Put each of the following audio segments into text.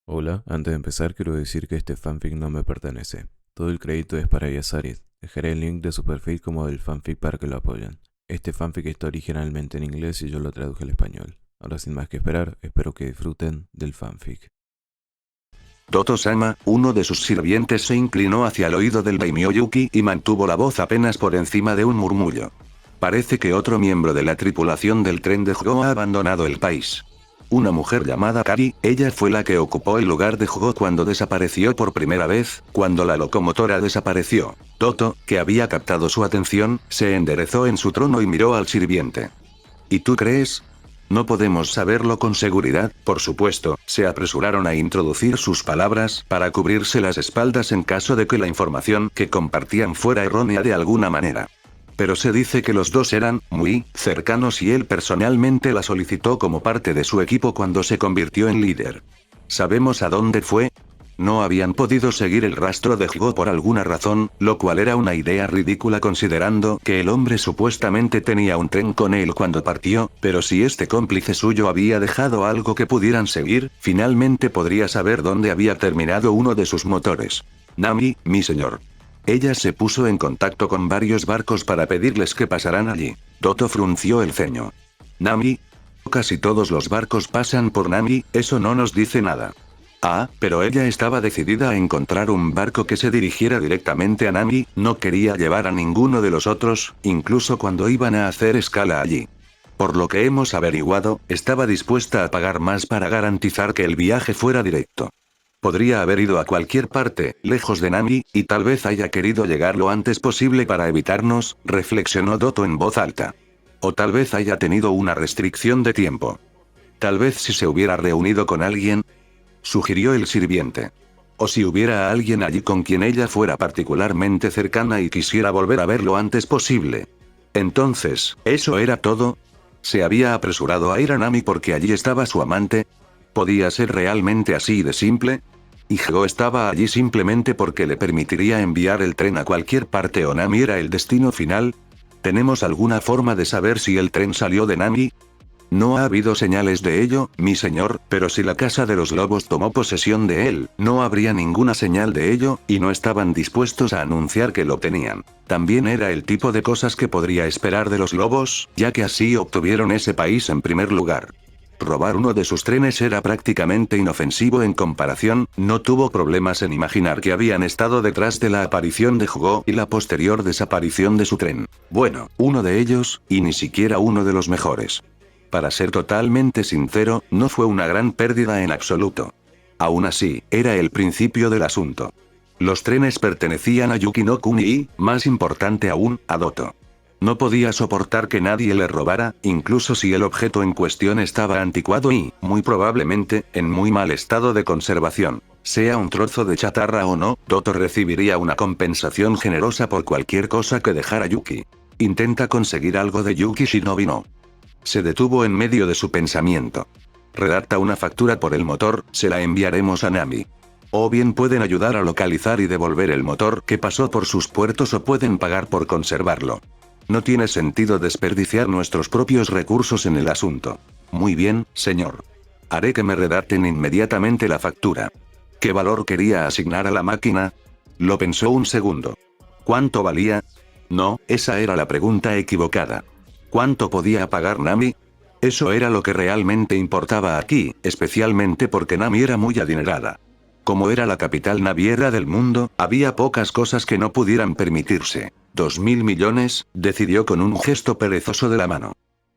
Hola, antes de empezar quiero decir que este fanfic no me pertenece. Todo el crédito es para Yasarit. Dejaré el link de su perfil como del fanfic para que lo apoyen. Este fanfic está originalmente en inglés y yo lo traduje al español. Ahora sin más que esperar, espero que disfruten del fanfic. Toto-sama, uno de sus sirvientes, se inclinó hacia el oído del daimyo Yuki y mantuvo la voz apenas por encima de un murmullo. Parece que otro miembro de la tripulación del tren de Jogo ha abandonado el país. Una mujer llamada Kari, ella fue la que ocupó el lugar de Jogo cuando desapareció por primera vez, cuando la locomotora desapareció. Toto, que había captado su atención, se enderezó en su trono y miró al sirviente. ¿Y tú crees? No podemos saberlo con seguridad, por supuesto, se apresuraron a introducir sus palabras para cubrirse las espaldas en caso de que la información que compartían fuera errónea de alguna manera. Pero se dice que los dos eran muy cercanos y él personalmente la solicitó como parte de su equipo cuando se convirtió en líder. ¿Sabemos a dónde fue? No habían podido seguir el rastro de Jigo por alguna razón, lo cual era una idea ridícula considerando que el hombre supuestamente tenía un tren con él cuando partió, pero si este cómplice suyo había dejado algo que pudieran seguir, finalmente podría saber dónde había terminado uno de sus motores. Nami, mi señor. Ella se puso en contacto con varios barcos para pedirles que pasaran allí. Toto frunció el ceño. Nami. Casi todos los barcos pasan por Nami, eso no nos dice nada. Ah, pero ella estaba decidida a encontrar un barco que se dirigiera directamente a Nami, no quería llevar a ninguno de los otros, incluso cuando iban a hacer escala allí. Por lo que hemos averiguado, estaba dispuesta a pagar más para garantizar que el viaje fuera directo. Podría haber ido a cualquier parte, lejos de Nami, y tal vez haya querido llegar lo antes posible para evitarnos, reflexionó Toto en voz alta. O tal vez haya tenido una restricción de tiempo. Tal vez si se hubiera reunido con alguien, sugirió el sirviente. O si hubiera alguien allí con quien ella fuera particularmente cercana y quisiera volver a ver lo antes posible. Entonces, ¿eso era todo? ¿Se había apresurado a ir a Nami porque allí estaba su amante? ¿Podía ser realmente así de simple? ¿Y Jigo estaba allí simplemente porque le permitiría enviar el tren a cualquier parte o Nami era el destino final? ¿Tenemos alguna forma de saber si el tren salió de Nami? No ha habido señales de ello, mi señor, pero si la Casa de los Lobos tomó posesión de él, no habría ninguna señal de ello, y no estaban dispuestos a anunciar que lo tenían. También era el tipo de cosas que podría esperar de los lobos, ya que así obtuvieron ese país en primer lugar. Robar uno de sus trenes era prácticamente inofensivo en comparación, no tuvo problemas en imaginar que habían estado detrás de la aparición de Jogo y la posterior desaparición de su tren. Bueno, uno de ellos, y ni siquiera uno de los mejores. Para ser totalmente sincero, no fue una gran pérdida en absoluto. Aún así, era el principio del asunto. Los trenes pertenecían a Yuki no Kuni y, más importante aún, a Doto. No podía soportar que nadie le robara, incluso si el objeto en cuestión estaba anticuado y, muy probablemente, en muy mal estado de conservación. Sea un trozo de chatarra o no, Doto recibiría una compensación generosa por cualquier cosa que dejara Yuki. Intenta conseguir algo de Yuki Shinobi no. Se detuvo en medio de su pensamiento. Redacta una factura por el motor, se la enviaremos a Nami. O bien pueden ayudar a localizar y devolver el motor que pasó por sus puertos o pueden pagar por conservarlo. No tiene sentido desperdiciar nuestros propios recursos en el asunto. Muy bien, señor. Haré que me redacten inmediatamente la factura. ¿Qué valor quería asignar a la máquina? Lo pensó un segundo. ¿Cuánto valía? No, esa era la pregunta equivocada. ¿Cuánto podía pagar Nami? Eso era lo que realmente importaba aquí, especialmente porque Nami era muy adinerada. Como era la capital naviera del mundo, había pocas cosas que no pudieran permitirse. 2.000 millones, decidió con un gesto perezoso de la mano.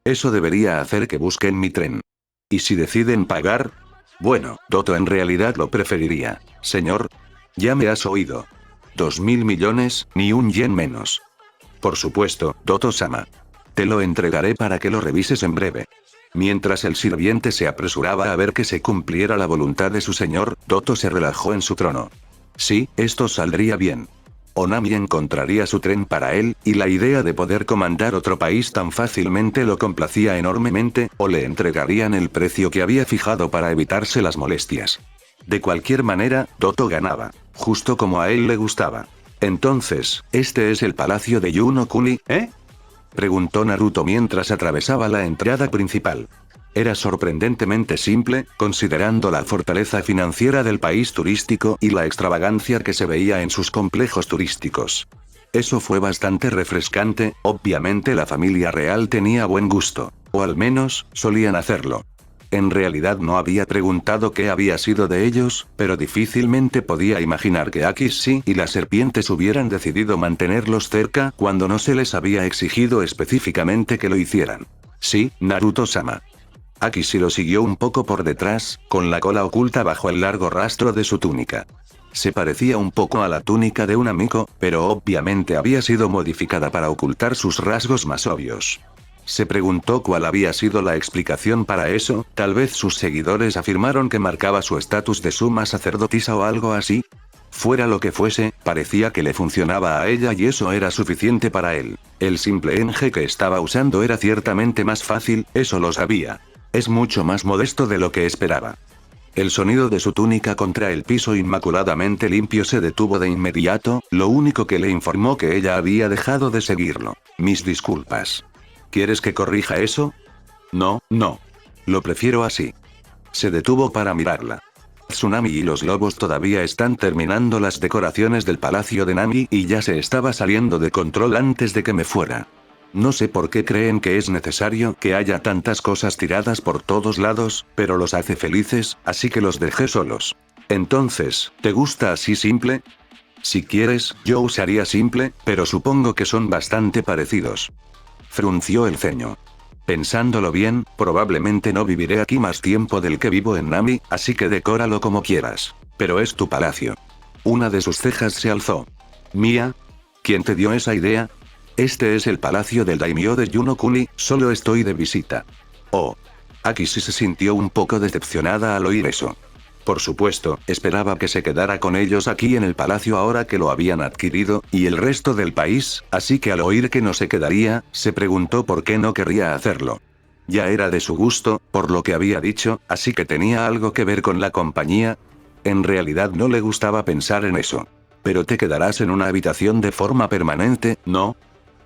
Eso debería hacer que busquen mi tren. ¿Y si deciden pagar? Bueno, Toto en realidad lo preferiría. Señor. Ya me has oído. 2.000 millones, ni un yen menos. Por supuesto, Toto-sama. Te lo entregaré para que lo revises en breve. Mientras el sirviente se apresuraba a ver que se cumpliera la voluntad de su señor, Toto se relajó en su trono. Sí, esto saldría bien. Onami encontraría su tren para él, y la idea de poder comandar otro país tan fácilmente lo complacía enormemente, o le entregarían el precio que había fijado para evitarse las molestias. De cualquier manera, Toto ganaba, justo como a él le gustaba. Entonces, ¿este es el palacio de Yuno Kuni, eh? Preguntó Naruto mientras atravesaba la entrada principal. Era sorprendentemente simple, considerando la fortaleza financiera del país turístico y la extravagancia que se veía en sus complejos turísticos. Eso fue bastante refrescante. Obviamente la familia real tenía buen gusto, o al menos, solían hacerlo. En realidad no había preguntado qué había sido de ellos, pero difícilmente podía imaginar que Akishi y las serpientes hubieran decidido mantenerlos cerca cuando no se les había exigido específicamente que lo hicieran. Sí, Naruto-sama. Akishi lo siguió un poco por detrás, con la cola oculta bajo el largo rastro de su túnica. Se parecía un poco a la túnica de un amigo, pero obviamente había sido modificada para ocultar sus rasgos más obvios. Se preguntó cuál había sido la explicación para eso. Tal vez sus seguidores afirmaron que marcaba su estatus de suma sacerdotisa o algo así. Fuera lo que fuese, parecía que le funcionaba a ella y eso era suficiente para él. El simple enje que estaba usando era ciertamente más fácil, eso lo sabía. Es mucho más modesto de lo que esperaba. El sonido de su túnica contra el piso inmaculadamente limpio se detuvo de inmediato, lo único que le informó que ella había dejado de seguirlo. Mis disculpas. ¿Quieres que corrija eso? No, no. Lo prefiero así. Se detuvo para mirarla. Tsunami y los lobos todavía están terminando las decoraciones del palacio de Nami y ya se estaba saliendo de control antes de que me fuera. No sé por qué creen que es necesario que haya tantas cosas tiradas por todos lados, pero los hace felices, así que los dejé solos. Entonces, ¿te gusta así simple? Si quieres, yo usaría simple, pero supongo que son bastante parecidos. Frunció el ceño. Pensándolo bien, probablemente no viviré aquí más tiempo del que vivo en Nami, así que decóralo como quieras. Pero es tu palacio. Una de sus cejas se alzó. ¿Mía? ¿Quién te dio esa idea? Este es el palacio del daimyo de Yunokuni, solo estoy de visita. Oh. Akishi se sintió un poco decepcionada al oír eso. Por supuesto, esperaba que se quedara con ellos aquí en el palacio ahora que lo habían adquirido, y el resto del país, así que al oír que no se quedaría, se preguntó por qué no querría hacerlo. Ya era de su gusto, por lo que había dicho, así que tenía algo que ver con la compañía. En realidad no le gustaba pensar en eso. Pero te quedarás en una habitación de forma permanente, ¿no?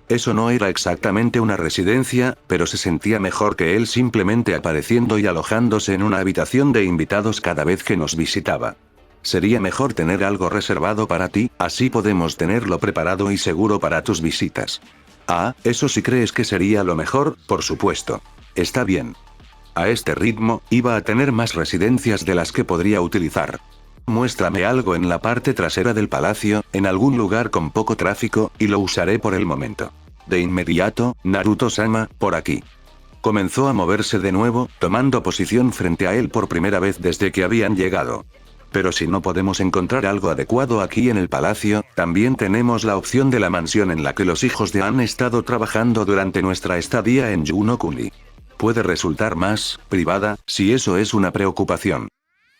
Eso no era exactamente una residencia, pero se sentía mejor que él simplemente apareciendo y alojándose en una habitación de invitados cada vez que nos visitaba. Sería mejor tener algo reservado para ti, así podemos tenerlo preparado y seguro para tus visitas. Ah, eso si crees que sería lo mejor, por supuesto. Está bien. A este ritmo, iba a tener más residencias de las que podría utilizar. Muéstrame algo en la parte trasera del palacio, en algún lugar con poco tráfico, y lo usaré por el momento. De inmediato, Naruto-sama, por aquí. Comenzó a moverse de nuevo, tomando posición frente a él por primera vez desde que habían llegado. Pero si no podemos encontrar algo adecuado aquí en el palacio, también tenemos la opción de la mansión en la que los hijos de han estado trabajando durante nuestra estadía en Yunokuni. Puede resultar más privada, si eso es una preocupación.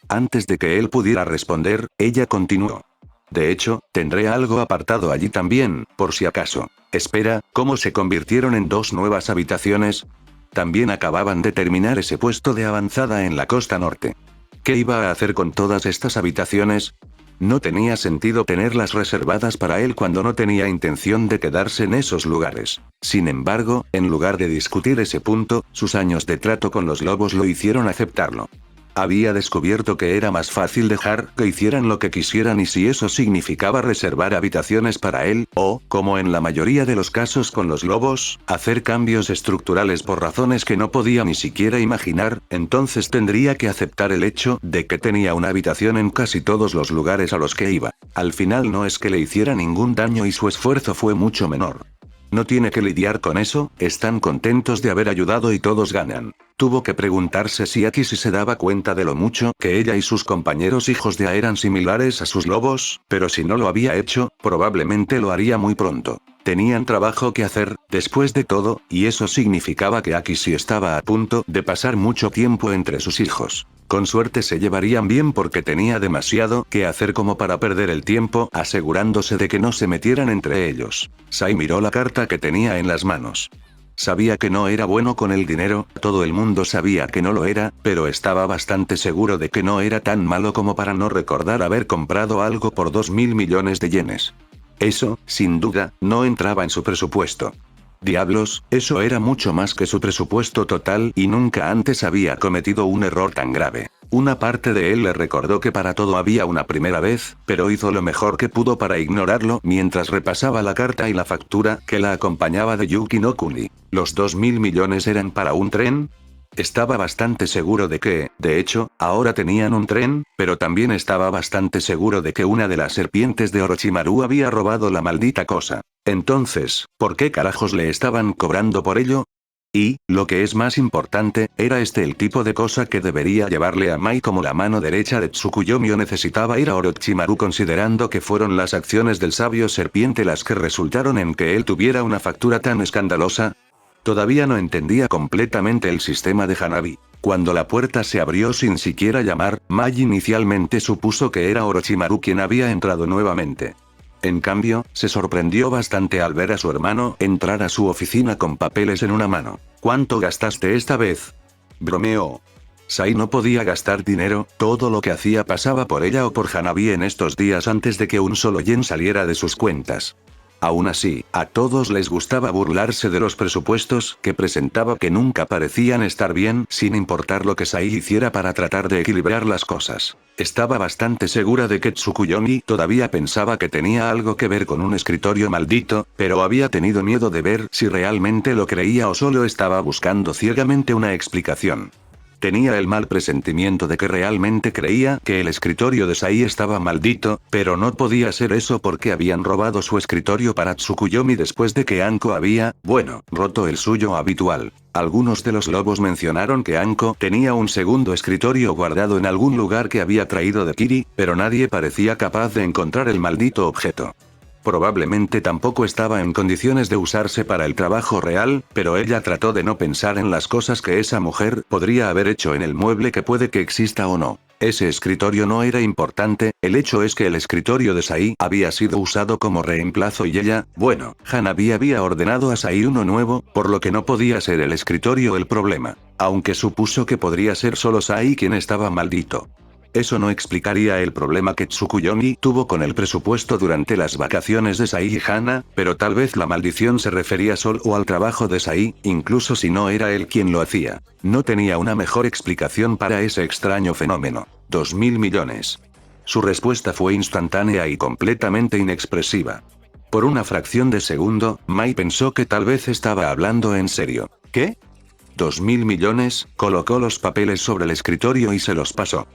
Antes de que él pudiera responder, ella continuó. De hecho, tendré algo apartado allí también, por si acaso. Espera, ¿cómo se convirtieron en 2 nuevas habitaciones? También acababan de terminar ese puesto de avanzada en la costa norte. ¿Qué iba a hacer con todas estas habitaciones? No tenía sentido tenerlas reservadas para él cuando no tenía intención de quedarse en esos lugares. Sin embargo, en lugar de discutir ese punto, sus años de trato con los lobos lo hicieron aceptarlo. Había descubierto que era más fácil dejar que hicieran lo que quisieran y si eso significaba reservar habitaciones para él, o, como en la mayoría de los casos con los lobos, hacer cambios estructurales por razones que no podía ni siquiera imaginar, entonces tendría que aceptar el hecho de que tenía una habitación en casi todos los lugares a los que iba. Al final no es que le hiciera ningún daño y su esfuerzo fue mucho menor. No tiene que lidiar con eso, están contentos de haber ayudado y todos ganan. Tuvo que preguntarse si Akishi se daba cuenta de lo mucho que ella y sus compañeros hijos de A eran similares a sus lobos, pero si no lo había hecho, probablemente lo haría muy pronto. Tenían trabajo que hacer, después de todo, y eso significaba que Akishi estaba a punto de pasar mucho tiempo entre sus hijos. Con suerte se llevarían bien porque tenía demasiado que hacer como para perder el tiempo asegurándose de que no se metieran entre ellos. Sai miró la carta que tenía en las manos. Sabía que no era bueno con el dinero, todo el mundo sabía que no lo era, pero estaba bastante seguro de que no era tan malo como para no recordar haber comprado algo por 2.000 millones de yenes. Eso, sin duda, no entraba en su presupuesto. Diablos, eso era mucho más que su presupuesto total y nunca antes había cometido un error tan grave. Una parte de él le recordó que para todo había una primera vez, pero hizo lo mejor que pudo para ignorarlo mientras repasaba la carta y la factura que la acompañaba de Yuki no Kuni. ¿Los 2.000 millones eran para un tren? Estaba bastante seguro de que, de hecho, ahora tenían un tren, pero también estaba bastante seguro de que una de las serpientes de Orochimaru había robado la maldita cosa. Entonces, ¿por qué carajos le estaban cobrando por ello? Y, lo que es más importante, ¿era este el tipo de cosa que debería llevarle a Mai como la mano derecha de Tsukuyomi o necesitaba ir a Orochimaru considerando que fueron las acciones del sabio serpiente las que resultaron en que él tuviera una factura tan escandalosa? Todavía no entendía completamente el sistema de Hanabi. Cuando la puerta se abrió sin siquiera llamar, Mai inicialmente supuso que era Orochimaru quien había entrado nuevamente. En cambio, se sorprendió bastante al ver a su hermano entrar a su oficina con papeles en una mano. ¿Cuánto gastaste esta vez? Bromeó. Sai no podía gastar dinero, todo lo que hacía pasaba por ella o por Hanabi en estos días antes de que un solo yen saliera de sus cuentas. Aún así, a todos les gustaba burlarse de los presupuestos que presentaba que nunca parecían estar bien, sin importar lo que Sai hiciera para tratar de equilibrar las cosas. Estaba bastante segura de que Tsukuyomi todavía pensaba que tenía algo que ver con un escritorio maldito, pero había tenido miedo de ver si realmente lo creía o solo estaba buscando ciegamente una explicación. Tenía el mal presentimiento de que realmente creía que el escritorio de Sai estaba maldito, pero no podía ser eso porque habían robado su escritorio para Tsukuyomi después de que Anko había, roto el suyo habitual. Algunos de los lobos mencionaron que Anko tenía un segundo escritorio guardado en algún lugar que había traído de Kiri, pero nadie parecía capaz de encontrar el maldito objeto. Probablemente tampoco estaba en condiciones de usarse para el trabajo real, pero ella trató de no pensar en las cosas que esa mujer podría haber hecho en el mueble que puede que exista o no. Ese escritorio no era importante, el hecho es que el escritorio de Sai había sido usado como reemplazo y ella, Hanabi había ordenado a Sai uno nuevo, por lo que no podía ser el escritorio el problema. Aunque supuso que podría ser solo Sai quien estaba maldito. Eso no explicaría el problema que Tsukuyomi tuvo con el presupuesto durante las vacaciones de Sai y Hana, pero tal vez la maldición se refería solo al trabajo de Sai, incluso si no era él quien lo hacía. No tenía una mejor explicación para ese extraño fenómeno. 2.000 millones. Su respuesta fue instantánea y completamente inexpresiva. Por una fracción de segundo, Mai pensó que tal vez estaba hablando en serio. ¿Qué? 2.000 millones, colocó los papeles sobre el escritorio y se los pasó.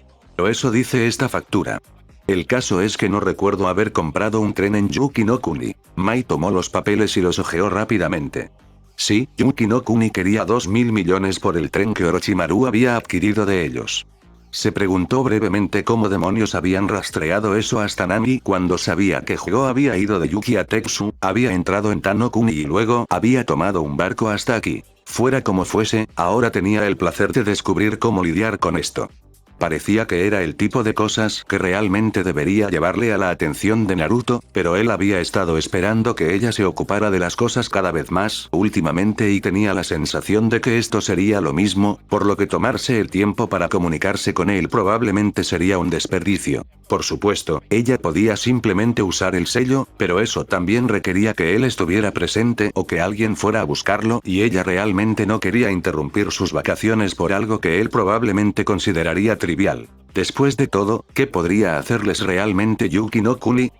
Eso dice esta factura. El caso es que no recuerdo haber comprado un tren en Yuki no Kuni. Mai tomó los papeles y los hojeó rápidamente. Sí, Yuki no Kuni quería 2.000 millones por el tren que Orochimaru había adquirido de ellos. Se preguntó brevemente cómo demonios habían rastreado eso hasta Nami cuando sabía que Hyo había ido de Yuki a Tetsu, había entrado en Tano Kuni y luego había tomado un barco hasta aquí. Fuera como fuese, ahora tenía el placer de descubrir cómo lidiar con esto. Parecía que era el tipo de cosas que realmente debería llevarle a la atención de Naruto, pero él había estado esperando que ella se ocupara de las cosas cada vez más últimamente y tenía la sensación de que esto sería lo mismo, por lo que tomarse el tiempo para comunicarse con él probablemente sería un desperdicio. Por supuesto, ella podía simplemente usar el sello, pero eso también requería que él estuviera presente o que alguien fuera a buscarlo y ella realmente no quería interrumpir sus vacaciones por algo que él probablemente consideraría trivial. Después de todo, ¿qué podría hacerles realmente Yuki no Kuni?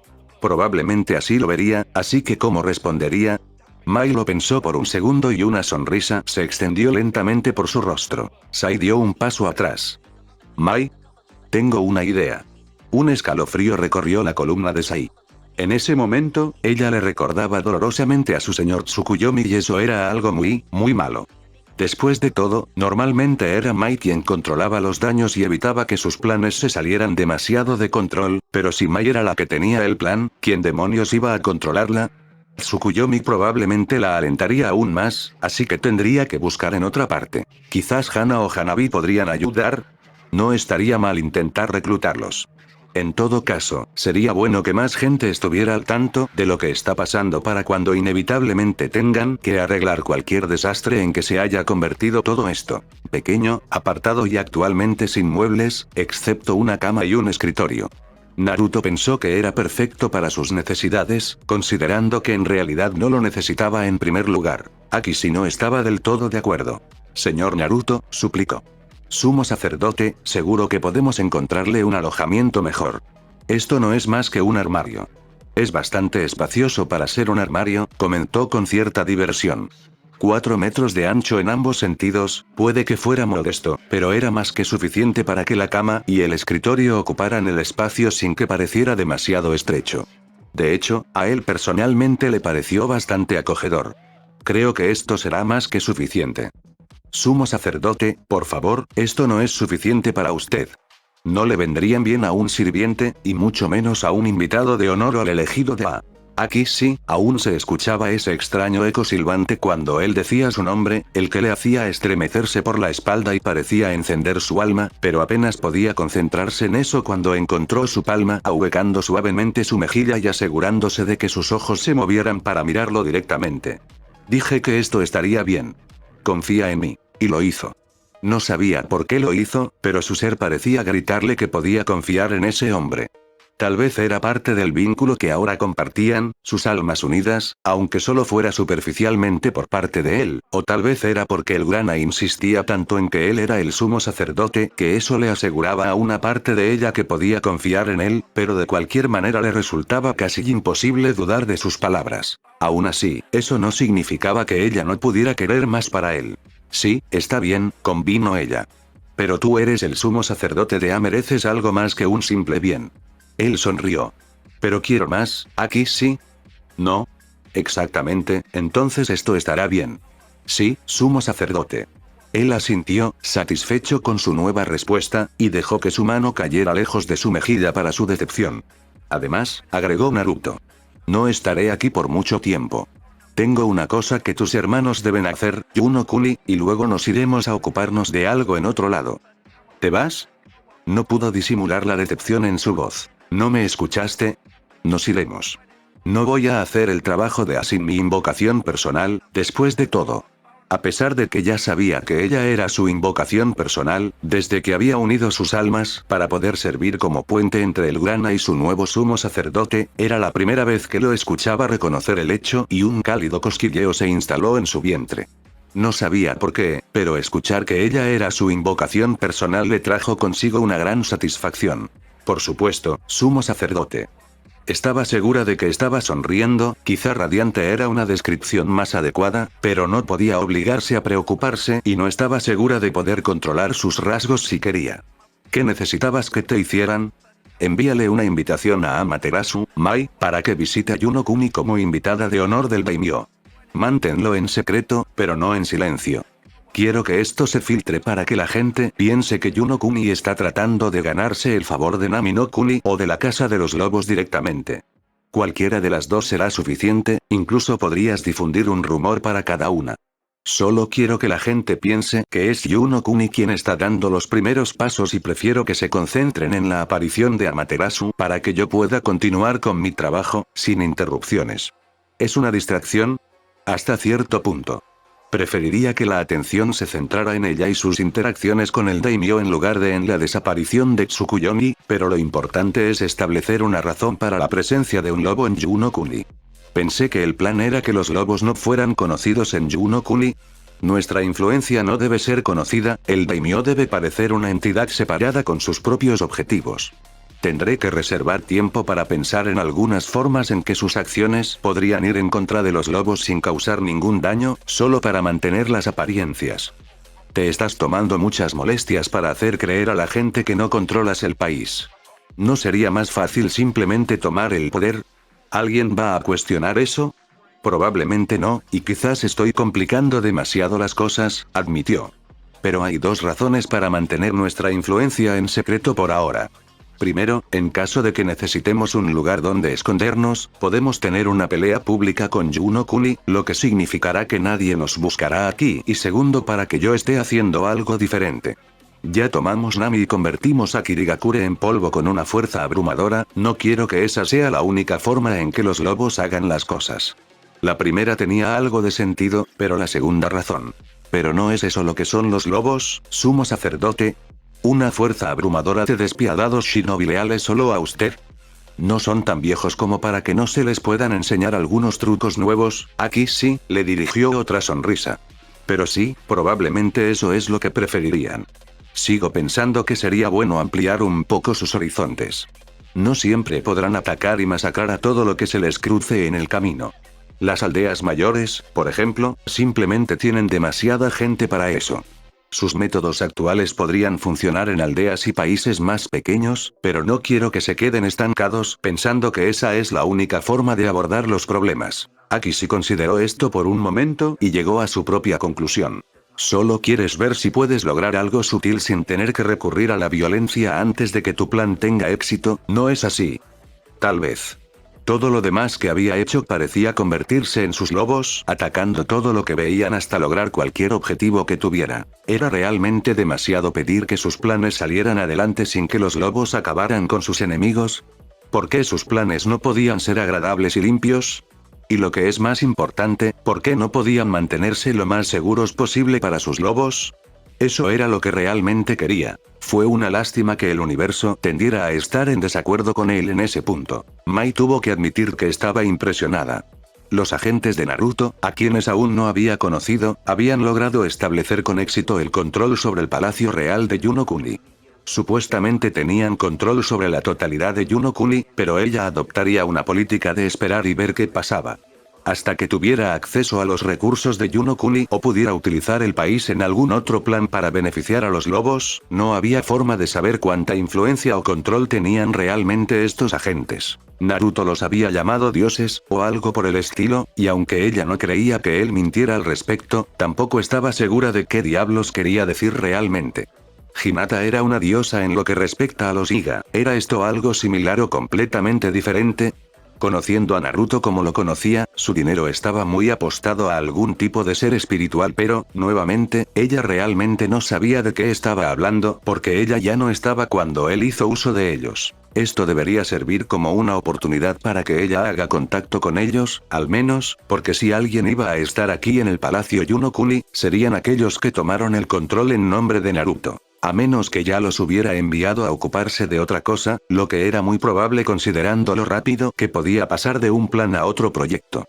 Probablemente así lo vería, así que ¿cómo respondería? Mai lo pensó por un segundo y una sonrisa se extendió lentamente por su rostro. Sai dio un paso atrás. Mai, tengo una idea. Un escalofrío recorrió la columna de Sai. En ese momento, ella le recordaba dolorosamente a su señor Tsukuyomi y eso era algo muy malo. Después de todo, normalmente era Mai quien controlaba los daños y evitaba que sus planes se salieran demasiado de control, pero si Mai era la que tenía el plan, ¿quién demonios iba a controlarla? Tsukuyomi probablemente la alentaría aún más, así que tendría que buscar en otra parte. Quizás Hana o Hanabi podrían ayudar. No estaría mal intentar reclutarlos. En todo caso, sería bueno que más gente estuviera al tanto de lo que está pasando para cuando inevitablemente tengan que arreglar cualquier desastre en que se haya convertido todo esto. Pequeño, apartado y actualmente sin muebles, excepto una cama y un escritorio. Naruto pensó que era perfecto para sus necesidades, considerando que en realidad no lo necesitaba en primer lugar. Aki sí no estaba del todo de acuerdo. Señor Naruto, suplicó. Sumo sacerdote, seguro que podemos encontrarle un alojamiento mejor. Esto no es más que un armario. Es bastante espacioso para ser un armario, comentó con cierta diversión. 4 metros de ancho en ambos sentidos, puede que fuera modesto, pero era más que suficiente para que la cama y el escritorio ocuparan el espacio sin que pareciera demasiado estrecho. De hecho, a él personalmente le pareció bastante acogedor. Creo que esto será más que suficiente. Sumo sacerdote, por favor, esto no es suficiente para usted. No le vendrían bien a un sirviente, y mucho menos a un invitado de honor o al elegido de A. Aquí sí, aún se escuchaba ese extraño eco silbante cuando él decía su nombre, el que le hacía estremecerse por la espalda y parecía encender su alma, pero apenas podía concentrarse en eso cuando encontró su palma ahuecando suavemente su mejilla y asegurándose de que sus ojos se movieran para mirarlo directamente. Dije que esto estaría bien. Confía en mí. Y lo hizo. No sabía por qué lo hizo, pero su ser parecía gritarle que podía confiar en ese hombre. Tal vez era parte del vínculo que ahora compartían, sus almas unidas, aunque solo fuera superficialmente por parte de él, o tal vez era porque el Grana insistía tanto en que él era el sumo sacerdote que eso le aseguraba a una parte de ella que podía confiar en él, pero de cualquier manera le resultaba casi imposible dudar de sus palabras. Aún así, eso no significaba que ella no pudiera querer más para él. Sí, está bien, convino ella. Pero tú eres el sumo sacerdote de A, mereces algo más que un simple bien. Él sonrió. Pero quiero más, aquí sí. No. Exactamente, entonces esto estará bien. Sí, sumo sacerdote. Él asintió, satisfecho con su nueva respuesta, y dejó que su mano cayera lejos de su mejilla para su decepción. Además, agregó Naruto. No estaré aquí por mucho tiempo. Tengo una cosa que tus hermanos deben hacer, Yuno-kuni, y luego nos iremos a ocuparnos de algo en otro lado. ¿Te vas? No pudo disimular la decepción en su voz. ¿No me escuchaste? Nos iremos. No voy a hacer el trabajo de A sin mi invocación personal, después de todo. A pesar de que ya sabía que ella era su invocación personal, desde que había unido sus almas para poder servir como puente entre el Grana y su nuevo sumo sacerdote, era la primera vez que lo escuchaba reconocer el hecho y un cálido cosquilleo se instaló en su vientre. No sabía por qué, pero escuchar que ella era su invocación personal le trajo consigo una gran satisfacción. Por supuesto, sumo sacerdote. Estaba segura de que estaba sonriendo, quizá radiante era una descripción más adecuada, pero no podía obligarse a preocuparse y no estaba segura de poder controlar sus rasgos si quería. ¿Qué necesitabas que te hicieran? Envíale una invitación a Amaterasu, Mai, para que visite a Yuno-kuni como invitada de honor del daimyo. Manténlo en secreto, pero no en silencio. Quiero que esto se filtre para que la gente piense que Yuno-kuni está tratando de ganarse el favor de Nami-no-kuni o de la Casa de los Lobos directamente. Cualquiera de las dos será suficiente, incluso podrías difundir un rumor para cada una. Solo quiero que la gente piense que es Yuno-kuni quien está dando los primeros pasos y prefiero que se concentren en la aparición de Amaterasu para que yo pueda continuar con mi trabajo, sin interrupciones. ¿Es una distracción? Hasta cierto punto. Preferiría que la atención se centrara en ella y sus interacciones con el daimyo en lugar de en la desaparición de Tsukuyomi, pero lo importante es establecer una razón para la presencia de un lobo en Yuno-kuni. Pensé que el plan era que los lobos no fueran conocidos en Yuno-kuni. Nuestra influencia no debe ser conocida, el daimyo debe parecer una entidad separada con sus propios objetivos. Tendré que reservar tiempo para pensar en algunas formas en que sus acciones podrían ir en contra de los lobos sin causar ningún daño, solo para mantener las apariencias. Te estás tomando muchas molestias para hacer creer a la gente que no controlas el país. ¿No sería más fácil simplemente tomar el poder? ¿Alguien va a cuestionar eso? Probablemente no, y quizás estoy complicando demasiado las cosas, admitió. Pero hay dos razones para mantener nuestra influencia en secreto por ahora. Primero, en caso de que necesitemos un lugar donde escondernos, podemos tener una pelea pública con Yuno-kuni, lo que significará que nadie nos buscará aquí. Y segundo, para que yo esté haciendo algo diferente. Ya tomamos Nami y convertimos a Kirigakure en polvo con una fuerza abrumadora, no quiero que esa sea la única forma en que los lobos hagan las cosas. La primera tenía algo de sentido, pero la segunda razón. ¿Pero no es eso lo que son los lobos, sumo sacerdote? ¿Una fuerza abrumadora de despiadados shinobi leales solo a usted? No son tan viejos como para que no se les puedan enseñar algunos trucos nuevos. Aquí sí, le dirigió otra sonrisa. Pero sí, probablemente eso es lo que preferirían. Sigo pensando que sería bueno ampliar un poco sus horizontes. No siempre podrán atacar y masacrar a todo lo que se les cruce en el camino. Las aldeas mayores, por ejemplo, simplemente tienen demasiada gente para eso. Sus métodos actuales podrían funcionar en aldeas y países más pequeños, pero no quiero que se queden estancados pensando que esa es la única forma de abordar los problemas. Aki sí consideró esto por un momento y llegó a su propia conclusión. Solo quieres ver si puedes lograr algo sutil sin tener que recurrir a la violencia antes de que tu plan tenga éxito, ¿no es así? Tal vez. Todo lo demás que había hecho parecía convertirse en sus lobos, atacando todo lo que veían hasta lograr cualquier objetivo que tuviera. ¿Era realmente demasiado pedir que sus planes salieran adelante sin que los lobos acabaran con sus enemigos? ¿Por qué sus planes no podían ser agradables y limpios? Y lo que es más importante, ¿por qué no podían mantenerse lo más seguros posible para sus lobos? Eso era lo que realmente quería. Fue una lástima que el universo tendiera a estar en desacuerdo con él en ese punto. Mai tuvo que admitir que estaba impresionada. Los agentes de Naruto, a quienes aún no había conocido, habían logrado establecer con éxito el control sobre el Palacio Real de Yonokuni. Supuestamente tenían control sobre la totalidad de Yonokuni, pero ella adoptaría una política de esperar y ver qué pasaba. Hasta que tuviera acceso a los recursos de Yonokuni o pudiera utilizar el país en algún otro plan para beneficiar a los lobos, no había forma de saber cuánta influencia o control tenían realmente estos agentes. Naruto los había llamado dioses, o algo por el estilo, y aunque ella no creía que él mintiera al respecto, tampoco estaba segura de qué diablos quería decir realmente. Hinata era una diosa en lo que respecta a los Iga. ¿Era esto algo similar o completamente diferente? Conociendo a Naruto como lo conocía, su dinero estaba muy apostado a algún tipo de ser espiritual, pero, nuevamente, ella realmente no sabía de qué estaba hablando, porque ella ya no estaba cuando él hizo uso de ellos. Esto debería servir como una oportunidad para que ella haga contacto con ellos, al menos, porque si alguien iba a estar aquí en el Palacio Yonokuni, serían aquellos que tomaron el control en nombre de Naruto. A menos que ya los hubiera enviado a ocuparse de otra cosa, lo que era muy probable considerando lo rápido que podía pasar de un plan a otro proyecto.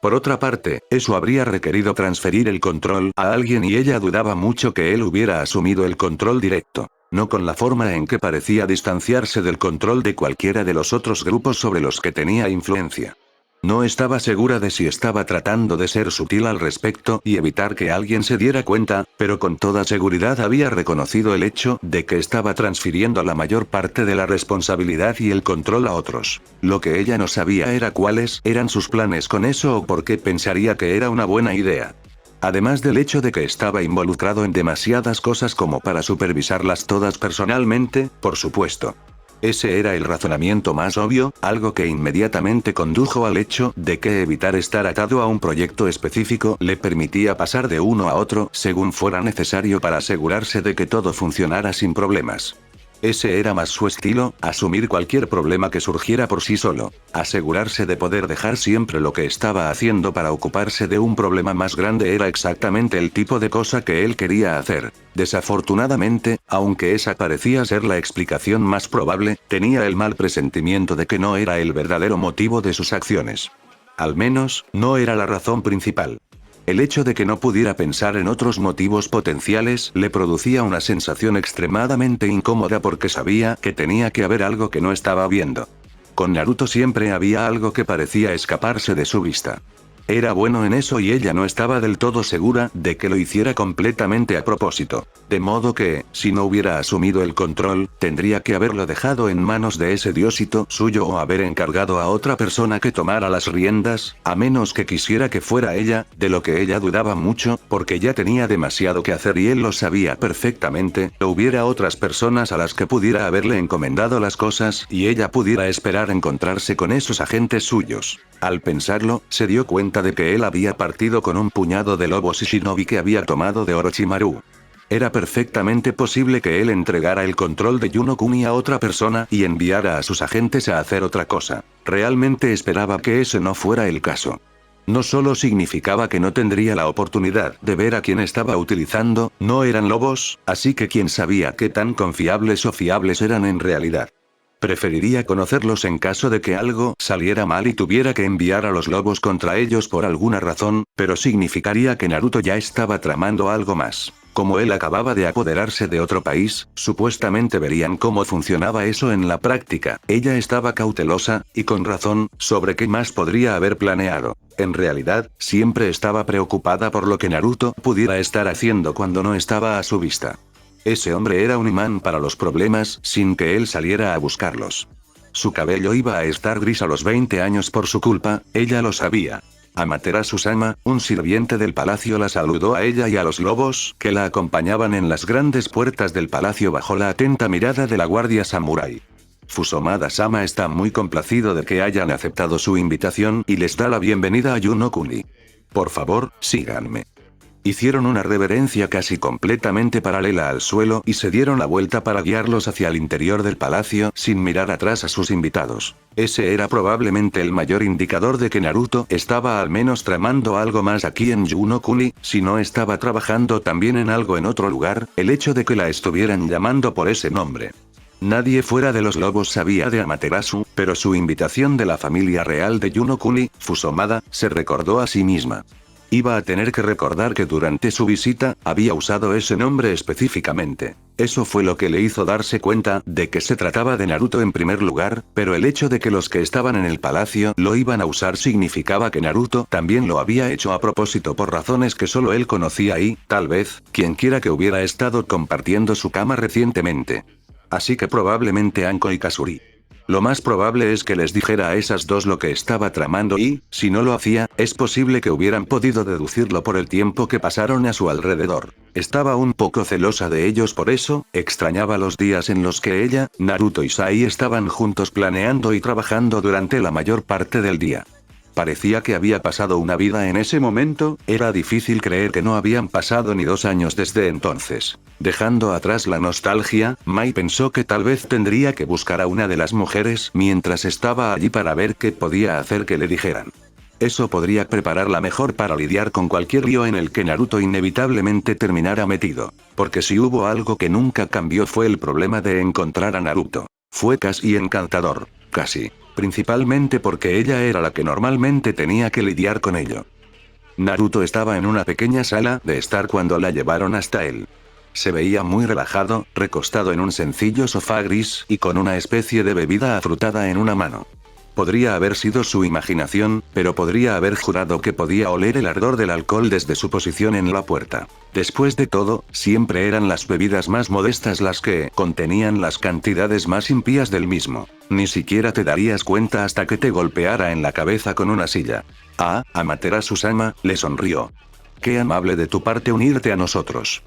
Por otra parte, eso habría requerido transferir el control a alguien y ella dudaba mucho que él hubiera asumido el control directo. No con la forma en que parecía distanciarse del control de cualquiera de los otros grupos sobre los que tenía influencia. No estaba segura de si estaba tratando de ser sutil al respecto y evitar que alguien se diera cuenta, pero con toda seguridad había reconocido el hecho de que estaba transfiriendo la mayor parte de la responsabilidad y el control a otros. Lo que ella no sabía era cuáles eran sus planes con eso o por qué pensaría que era una buena idea. Además del hecho de que estaba involucrado en demasiadas cosas como para supervisarlas todas personalmente, por supuesto. Ese era el razonamiento más obvio, algo que inmediatamente condujo al hecho de que evitar estar atado a un proyecto específico le permitía pasar de uno a otro según fuera necesario para asegurarse de que todo funcionara sin problemas. Ese era más su estilo, asumir cualquier problema que surgiera por sí solo, asegurarse de poder dejar siempre lo que estaba haciendo para ocuparse de un problema más grande era exactamente el tipo de cosa que él quería hacer. Desafortunadamente, aunque esa parecía ser la explicación más probable, tenía el mal presentimiento de que no era el verdadero motivo de sus acciones. Al menos, no era la razón principal. El hecho de que no pudiera pensar en otros motivos potenciales le producía una sensación extremadamente incómoda porque sabía que tenía que haber algo que no estaba viendo. Con Naruto siempre había algo que parecía escaparse de su vista. Era bueno en eso y ella no estaba del todo segura de que lo hiciera completamente a propósito. De modo que, si no hubiera asumido el control, tendría que haberlo dejado en manos de ese diosito suyo o haber encargado a otra persona que tomara las riendas, a menos que quisiera que fuera ella, de lo que ella dudaba mucho, porque ya tenía demasiado que hacer y él lo sabía perfectamente, o hubiera otras personas a las que pudiera haberle encomendado las cosas y ella pudiera esperar encontrarse con esos agentes suyos. Al pensarlo, se dio cuenta de que él había partido con un puñado de lobos y shinobi que había tomado de Orochimaru. Era perfectamente posible que él entregara el control de Yonokuni a otra persona y enviara a sus agentes a hacer otra cosa. Realmente esperaba que ese no fuera el caso. No solo significaba que no tendría la oportunidad de ver a quien estaba utilizando, no eran lobos, así que quién sabía qué tan confiables o fiables eran en realidad. Preferiría conocerlos en caso de que algo saliera mal y tuviera que enviar a los lobos contra ellos por alguna razón, pero significaría que Naruto ya estaba tramando algo más. Como él acababa de apoderarse de otro país, supuestamente verían cómo funcionaba eso en la práctica. Ella estaba cautelosa, y con razón, sobre qué más podría haber planeado. En realidad, siempre estaba preocupada por lo que Naruto pudiera estar haciendo cuando no estaba a su vista. Ese hombre era un imán para los problemas, sin que él saliera a buscarlos. Su cabello iba a estar gris a los 20 años por su culpa, ella lo sabía. Amaterasu-sama, un sirviente del palacio, la saludó a ella y a los lobos que la acompañaban en las grandes puertas del palacio bajo la atenta mirada de la guardia samurái. Fusomada-sama está muy complacido de que hayan aceptado su invitación y les da la bienvenida a Yuno-kuni. Por favor, síganme. Hicieron una reverencia casi completamente paralela al suelo y se dieron la vuelta para guiarlos hacia el interior del palacio sin mirar atrás a sus invitados. Ese era probablemente el mayor indicador de que Naruto estaba al menos tramando algo más aquí en Yuno-kuni, si no estaba trabajando también en algo en otro lugar, el hecho de que la estuvieran llamando por ese nombre. Nadie fuera de los lobos sabía de Amaterasu, pero su invitación de la familia real de Yuno-kuni, Fusomada, se recordó a sí misma. Iba a tener que recordar que durante su visita, había usado ese nombre específicamente. Eso fue lo que le hizo darse cuenta de que se trataba de Naruto en primer lugar, pero el hecho de que los que estaban en el palacio lo iban a usar significaba que Naruto también lo había hecho a propósito por razones que solo él conocía y, tal vez, quienquiera que hubiera estado compartiendo su cama recientemente. Así que probablemente Anko y Kazuri. Lo más probable es que les dijera a esas dos lo que estaba tramando y, si no lo hacía, es posible que hubieran podido deducirlo por el tiempo que pasaron a su alrededor. Estaba un poco celosa de ellos, por eso, extrañaba los días en los que ella, Naruto y Sai estaban juntos planeando y trabajando durante la mayor parte del día. Parecía que había pasado una vida en ese momento, era difícil creer que no habían pasado ni 2 años desde entonces. Dejando atrás la nostalgia, Mai pensó que tal vez tendría que buscar a una de las mujeres mientras estaba allí para ver qué podía hacer que le dijeran. Eso podría prepararla mejor para lidiar con cualquier lío en el que Naruto inevitablemente terminara metido. Porque si hubo algo que nunca cambió fue el problema de encontrar a Naruto. Fue casi encantador, casi. Principalmente porque ella era la que normalmente tenía que lidiar con ello. Naruto estaba en una pequeña sala de estar cuando la llevaron hasta él. Se veía muy relajado, recostado en un sencillo sofá gris y con una especie de bebida afrutada en una mano. Podría haber sido su imaginación, pero podría haber jurado que podía oler el ardor del alcohol desde su posición en la puerta. Después de todo, siempre eran las bebidas más modestas las que contenían las cantidades más impías del mismo. Ni siquiera te darías cuenta hasta que te golpeara en la cabeza con una silla. Ah, Amaterasu-sama, le sonrió. Qué amable de tu parte unirte a nosotros.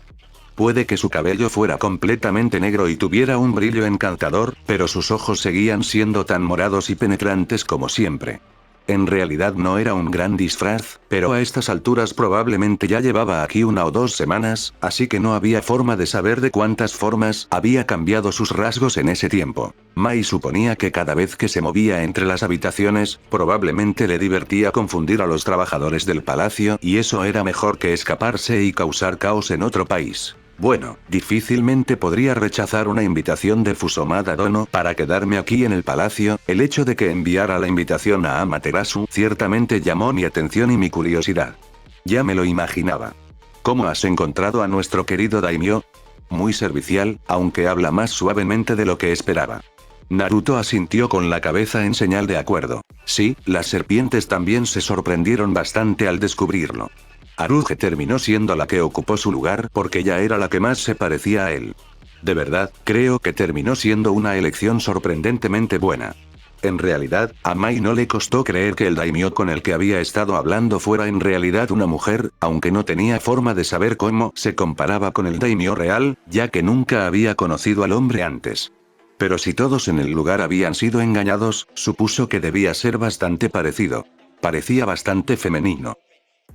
Puede que su cabello fuera completamente negro y tuviera un brillo encantador, pero sus ojos seguían siendo tan morados y penetrantes como siempre. En realidad no era un gran disfraz, pero a estas alturas probablemente ya llevaba aquí 1 o 2 semanas, así que no había forma de saber de cuántas formas había cambiado sus rasgos en ese tiempo. Mai suponía que cada vez que se movía entre las habitaciones, probablemente le divertía confundir a los trabajadores del palacio, y eso era mejor que escaparse y causar caos en otro país. Bueno, difícilmente podría rechazar una invitación de Fusomada Dono para quedarme aquí en el palacio. El hecho de que enviara la invitación a Amaterasu ciertamente llamó mi atención y mi curiosidad. Ya me lo imaginaba. ¿Cómo has encontrado a nuestro querido daimyo? Muy servicial, aunque habla más suavemente de lo que esperaba. Naruto asintió con la cabeza en señal de acuerdo. Sí, las serpientes también se sorprendieron bastante al descubrirlo. Aruge terminó siendo la que ocupó su lugar porque ya era la que más se parecía a él. De verdad, creo que terminó siendo una elección sorprendentemente buena. En realidad, a Mai no le costó creer que el daimyo con el que había estado hablando fuera en realidad una mujer, aunque no tenía forma de saber cómo se comparaba con el daimyo real, ya que nunca había conocido al hombre antes. Pero si todos en el lugar habían sido engañados, supuso que debía ser bastante parecido. Parecía bastante femenino.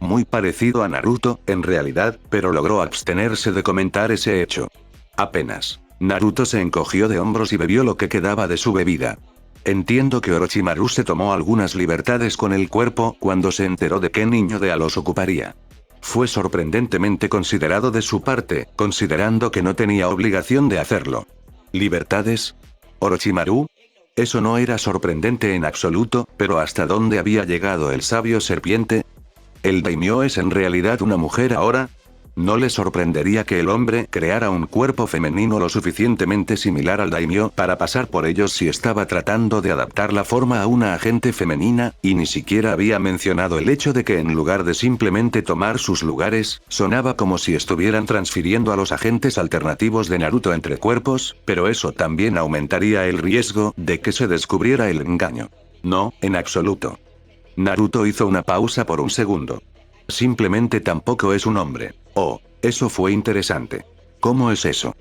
Muy parecido a Naruto, en realidad, pero logró abstenerse de comentar ese hecho. Apenas. Naruto se encogió de hombros y bebió lo que quedaba de su bebida. Entiendo que Orochimaru se tomó algunas libertades con el cuerpo cuando se enteró de qué niño de los ocuparía. Fue sorprendentemente considerado de su parte, considerando que no tenía obligación de hacerlo. ¿Libertades? ¿Orochimaru? Eso no era sorprendente en absoluto, pero ¿hasta dónde había llegado el sabio serpiente? ¿El daimyo es en realidad una mujer ahora? ¿No le sorprendería que el hombre creara un cuerpo femenino lo suficientemente similar al daimyo para pasar por ellos si estaba tratando de adaptar la forma a una agente femenina, y ni siquiera había mencionado el hecho de que en lugar de simplemente tomar sus lugares, sonaba como si estuvieran transfiriendo a los agentes alternativos de Naruto entre cuerpos, pero eso también aumentaría el riesgo de que se descubriera el engaño. No, en absoluto. Naruto hizo una pausa por un segundo. Simplemente tampoco es un hombre. Oh, eso fue interesante. ¿Cómo es eso?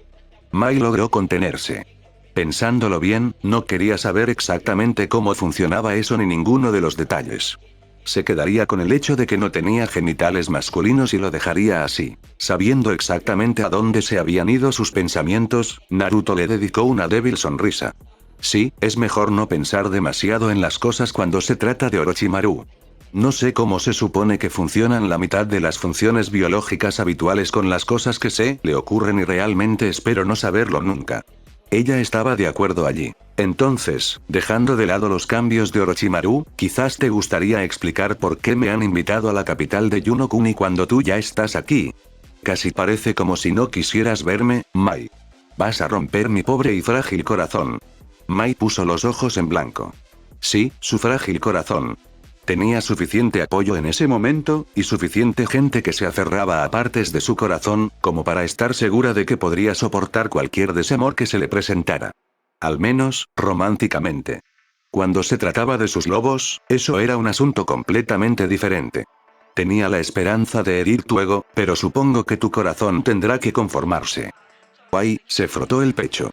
Mai logró contenerse. Pensándolo bien, no quería saber exactamente cómo funcionaba eso ni ninguno de los detalles. Se quedaría con el hecho de que no tenía genitales masculinos y lo dejaría así. Sabiendo exactamente a dónde se habían ido sus pensamientos, Naruto le dedicó una débil sonrisa. Sí, es mejor no pensar demasiado en las cosas cuando se trata de Orochimaru. No sé cómo se supone que funcionan la mitad de las funciones biológicas habituales con las cosas que se le ocurren y realmente espero no saberlo nunca. Ella estaba de acuerdo allí. Entonces, dejando de lado los cambios de Orochimaru, quizás te gustaría explicar por qué me han invitado a la capital de Yonokuni cuando tú ya estás aquí. Casi parece como si no quisieras verme, Mai. Vas a romper mi pobre y frágil corazón. Mai puso los ojos en blanco. Sí, su frágil corazón. Tenía suficiente apoyo en ese momento, y suficiente gente que se aferraba a partes de su corazón, como para estar segura de que podría soportar cualquier desamor que se le presentara. Al menos, románticamente. Cuando se trataba de sus lobos, eso era un asunto completamente diferente. Tenía la esperanza de herir tu ego, pero supongo que tu corazón tendrá que conformarse. Ai, se frotó el pecho.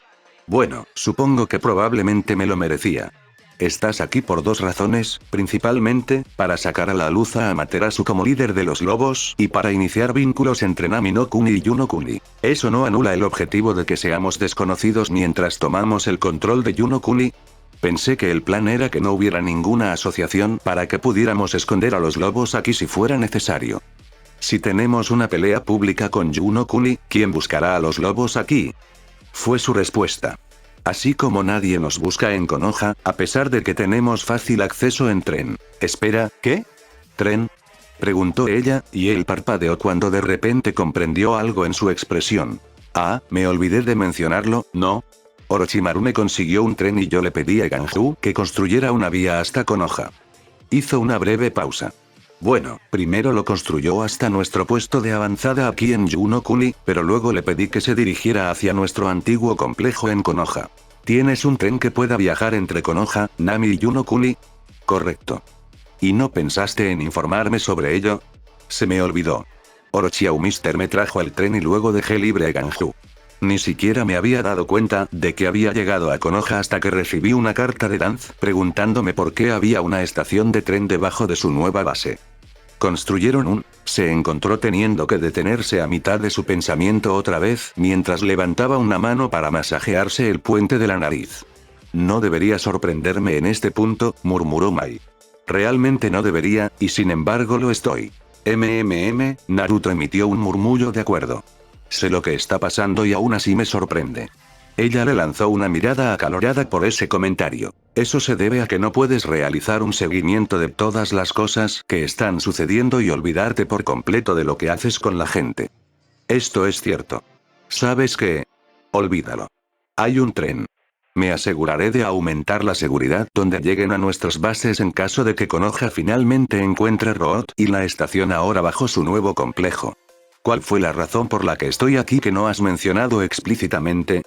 Bueno, supongo que probablemente me lo merecía. Estás aquí por dos razones, principalmente, para sacar a la luz a Amaterasu como líder de los lobos, y para iniciar vínculos entre Nami no Kuni y Yonokuni. Eso no anula el objetivo de que seamos desconocidos mientras tomamos el control de Yonokuni. Pensé que el plan era que no hubiera ninguna asociación para que pudiéramos esconder a los lobos aquí si fuera necesario. Si tenemos una pelea pública con Yonokuni, ¿quién buscará a los lobos aquí? Fue su respuesta. Así como nadie nos busca en Konoha, a pesar de que tenemos fácil acceso en tren. Espera, ¿qué? ¿Tren? Preguntó ella, y él parpadeó cuando de repente comprendió algo en su expresión. Ah, me olvidé de mencionarlo, ¿no? Orochimaru me consiguió un tren y yo le pedí a Ganju que construyera una vía hasta Konoha. Hizo una breve pausa. Bueno, primero lo construyó hasta nuestro puesto de avanzada aquí en Yonokuni, pero luego le pedí que se dirigiera hacia nuestro antiguo complejo en Konoha. ¿Tienes un tren que pueda viajar entre Konoha, Nami y Yonokuni? Correcto. ¿Y no pensaste en informarme sobre ello? Se me olvidó. Orochimaru Mister me trajo el tren y luego dejé libre a Ganju. Ni siquiera me había dado cuenta de que había llegado a Konoha hasta que recibí una carta de Danz preguntándome por qué había una estación de tren debajo de su nueva base. Se encontró teniendo que detenerse a mitad de su pensamiento otra vez mientras levantaba una mano para masajearse el puente de la nariz. No debería sorprenderme en este punto, murmuró Mai. Realmente no debería, y sin embargo lo estoy. Naruto emitió un murmullo de acuerdo. Sé lo que está pasando y aún así me sorprende. Ella le lanzó una mirada acalorada por ese comentario. Eso se debe a que no puedes realizar un seguimiento de todas las cosas que están sucediendo y olvidarte por completo de lo que haces con la gente. Esto es cierto. ¿Sabes qué? Olvídalo. Hay un tren. Me aseguraré de aumentar la seguridad donde lleguen a nuestras bases en caso de que Konoha finalmente encuentre Road y la estación ahora bajo su nuevo complejo. ¿Cuál fue la razón por la que estoy aquí que no has mencionado explícitamente?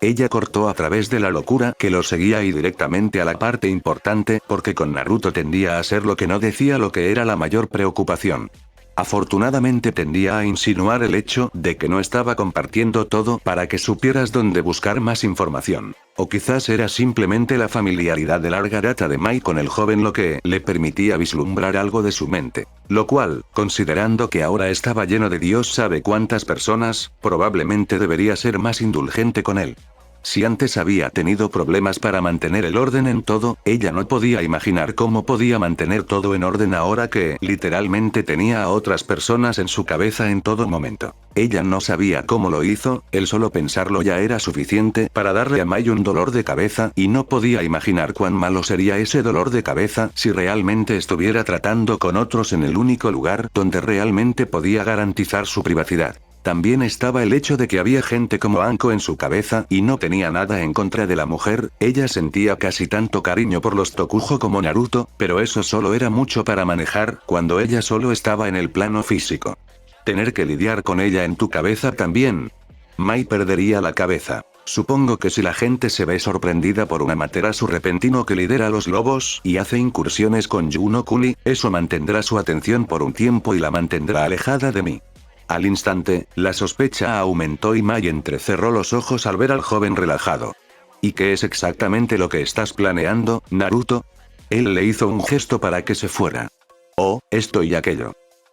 Ella cortó a través de la locura que lo seguía y directamente a la parte importante, porque con Naruto tendía a ser lo que no decía lo que era la mayor preocupación. Afortunadamente tendía a insinuar el hecho de que no estaba compartiendo todo para que supieras dónde buscar más información. O quizás era simplemente la familiaridad de larga data de Mai con el joven lo que le permitía vislumbrar algo de su mente. Lo cual, considerando que ahora estaba lleno de Dios sabe cuántas personas, probablemente debería ser más indulgente con él. Si antes había tenido problemas para mantener el orden en todo, ella no podía imaginar cómo podía mantener todo en orden ahora que, literalmente tenía a otras personas en su cabeza en todo momento. Ella no sabía cómo lo hizo, el solo pensarlo ya era suficiente para darle a Mai un dolor de cabeza y no podía imaginar cuán malo sería ese dolor de cabeza si realmente estuviera tratando con otros en el único lugar donde realmente podía garantizar su privacidad. También estaba el hecho de que había gente como Anko en su cabeza y no tenía nada en contra de la mujer, ella sentía casi tanto cariño por los Tokujo como Naruto, pero eso solo era mucho para manejar cuando ella solo estaba en el plano físico. Tener que lidiar con ella en tu cabeza también. Mai perdería la cabeza. Supongo que si la gente se ve sorprendida por un Amaterasu repentino que lidera a los lobos y hace incursiones con Yuno Kuni, eso mantendrá su atención por un tiempo y la mantendrá alejada de mí. Al instante, la sospecha aumentó y Mai entrecerró los ojos al ver al joven relajado. ¿Y qué es exactamente lo que estás planeando, Naruto? Él le hizo un gesto para que se fuera. Oh, esto y aquello.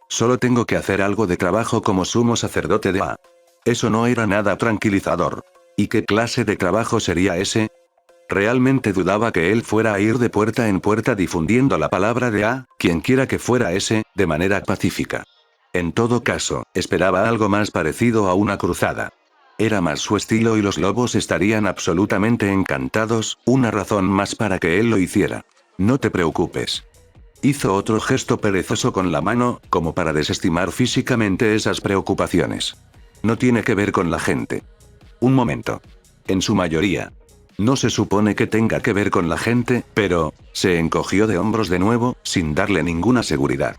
Solo tengo que hacer algo de trabajo como sumo sacerdote de A. Eso no era nada tranquilizador. ¿Y qué clase de trabajo sería ese? Realmente dudaba que él fuera a ir de puerta en puerta difundiendo la palabra de A, quienquiera que fuera ese, de manera pacífica. En todo caso, esperaba algo más parecido a una cruzada. Era más su estilo y los lobos estarían absolutamente encantados, una razón más para que él lo hiciera. No te preocupes. Hizo otro gesto perezoso con la mano, como para desestimar físicamente esas preocupaciones. No tiene que ver con la gente. Un momento. En su mayoría. No se supone que tenga que ver con la gente, pero, se encogió de hombros de nuevo, sin darle ninguna seguridad.